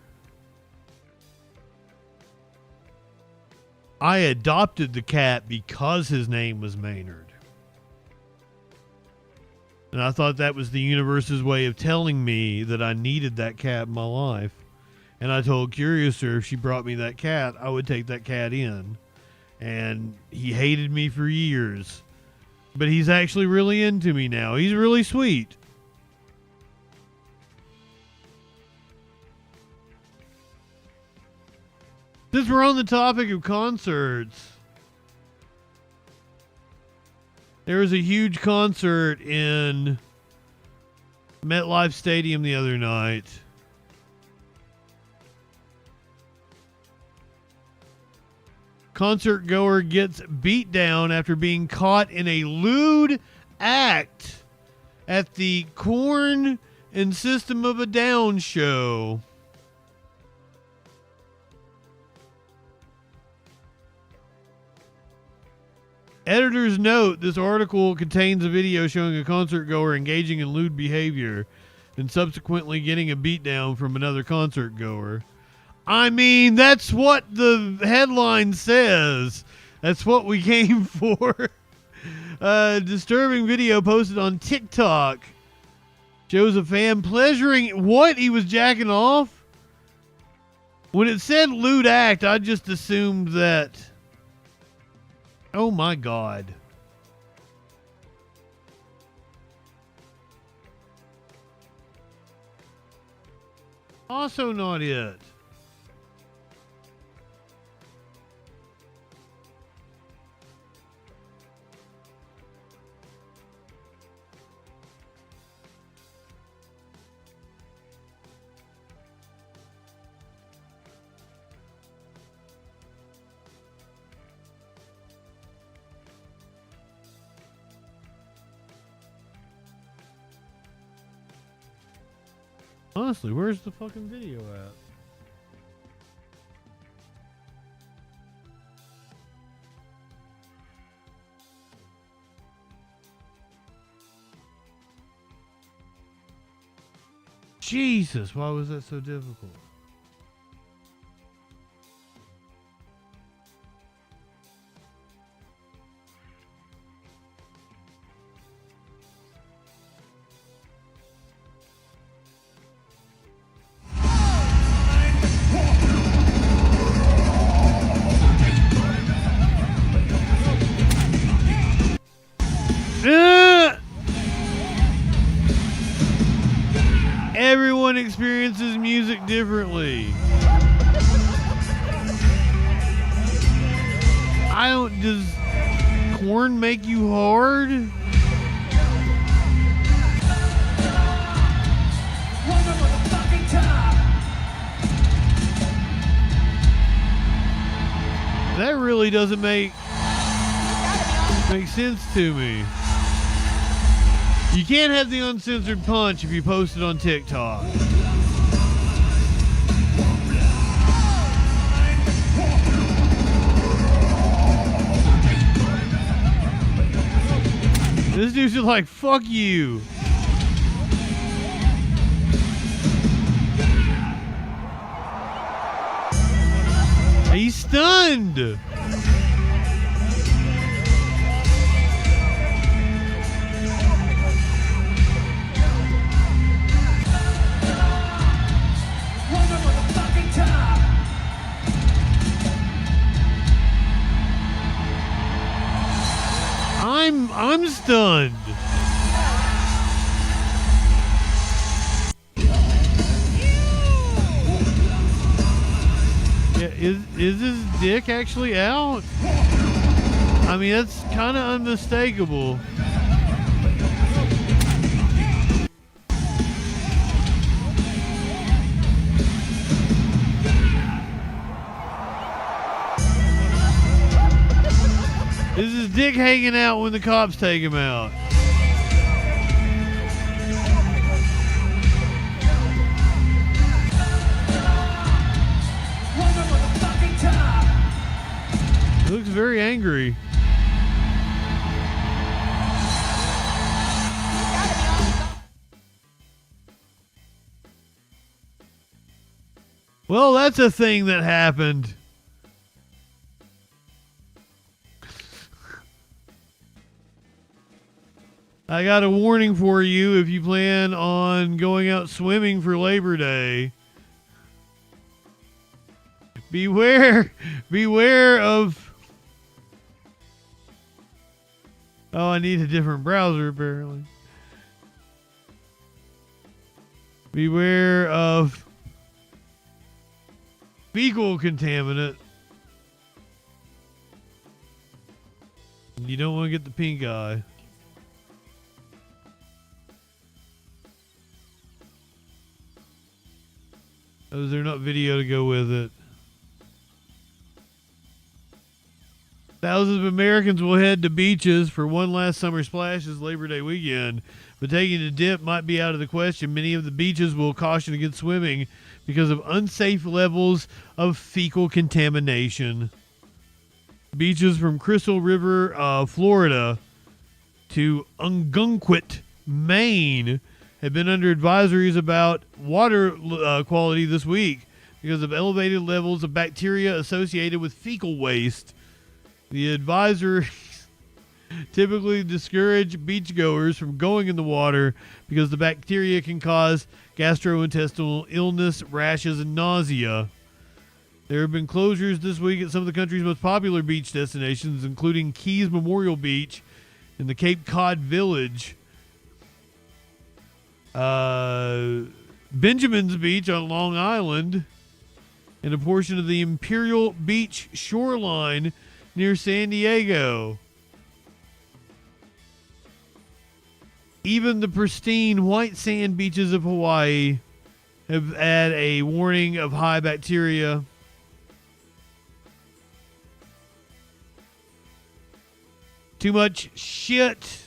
I adopted the cat because his name was Maynard. And I thought that was the universe's way of telling me that I needed that cat in my life. And I told Curiouser if she brought me that cat, I would take that cat in. And he hated me for years. But he's actually really into me now. He's really sweet. Since we're on the topic of concerts, there was a huge concert in MetLife Stadium the other night. Concert goer gets beat down after being caught in a lewd act at the Korn and System of a Down show. Editor's note, this article contains a video showing a concert goer engaging in lewd behavior and subsequently getting a beatdown from another concert goer. I mean, that's what the headline says. That's what we came for. Disturbing video posted on TikTok shows a fan pleasuring... What? He was jacking off? When it said lewd act, I just assumed that... Oh my God. Also not it. Honestly, where's the fucking video at? Jesus, why was that so difficult? Everyone experiences music differently. Does Korn make you hard? That really doesn't make sense to me. You can't have the uncensored punch if you post it on TikTok. This dude's just like, fuck you. He's stunned. I'm stunned. Yeah, is his dick actually out? I mean, that's kind of unmistakable. Is his dick hanging out when the cops take him out? He looks very angry. Well, that's a thing that happened. I got a warning for you if you plan on going out swimming for Labor Day. Beware of... Oh, I need a different browser apparently. Beware of fecal contaminant. You don't want to get the pink eye. Oh, is there not video to go with it? Thousands of Americans will head to beaches for one last summer splash this Labor Day weekend, but taking a dip might be out of the question. Many of the beaches will caution against swimming because of unsafe levels of fecal contamination. Beaches from Crystal River, Florida, to Ungunquit, Maine, have been under advisories about water quality this week because of elevated levels of bacteria associated with fecal waste. The advisories typically discourage beachgoers from going in the water because the bacteria can cause gastrointestinal illness, rashes, and nausea. There have been closures this week at some of the country's most popular beach destinations, including Keys Memorial Beach and the Cape Cod Village. Benjamin's Beach on Long Island, and a portion of the Imperial Beach shoreline near San Diego. Even the pristine white sand beaches of Hawaii have had a warning of high bacteria. Too much shit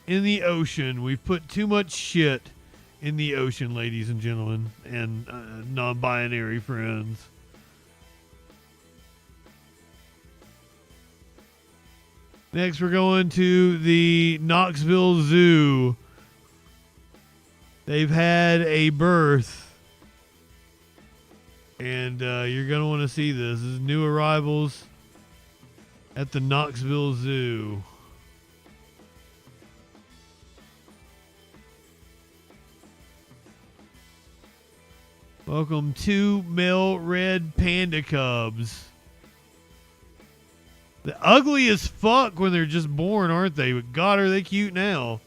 in the ocean. We've put too much shit in the ocean, ladies and gentlemen, and non-binary friends. Next, we're going to the Knoxville Zoo. They've had a birth, and you're going to want to see this. This is new arrivals at the Knoxville Zoo. Welcome, 2 male red panda cubs. They're ugly as fuck when they're just born, aren't they? But God, are they cute now.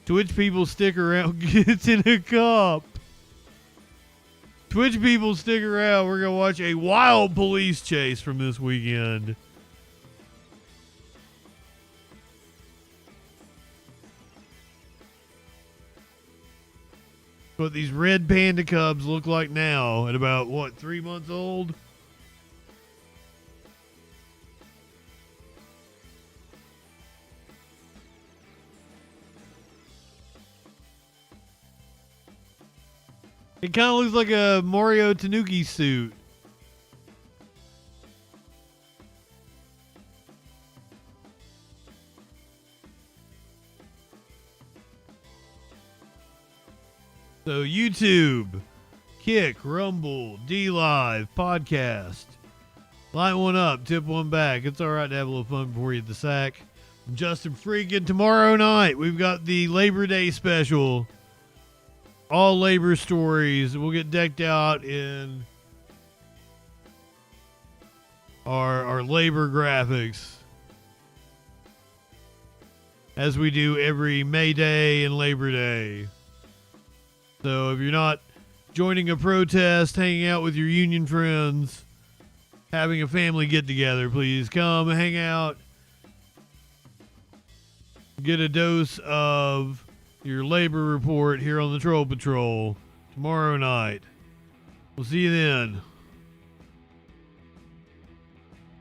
Twitch people stick around. Gets in a cup. Twitch people stick around. We're going to watch a wild police chase from this weekend. What these red panda cubs look like now at about, 3 months old? It kind of looks like a Mario Tanuki suit. So YouTube, Kick, Rumble, D-Live, Podcast. Light one up, tip one back. It's all right to have a little fun before you hit the sack. I'm JustinFREAKIN. Tomorrow night, we've got the Labor Day special. All labor stories. We'll get decked out in our labor graphics, as we do every May Day and Labor Day. So if you're not joining a protest, hanging out with your union friends, having a family get-together, please come hang out. Get a dose of your labor report here on the Troll Patrol tomorrow night. We'll see you then.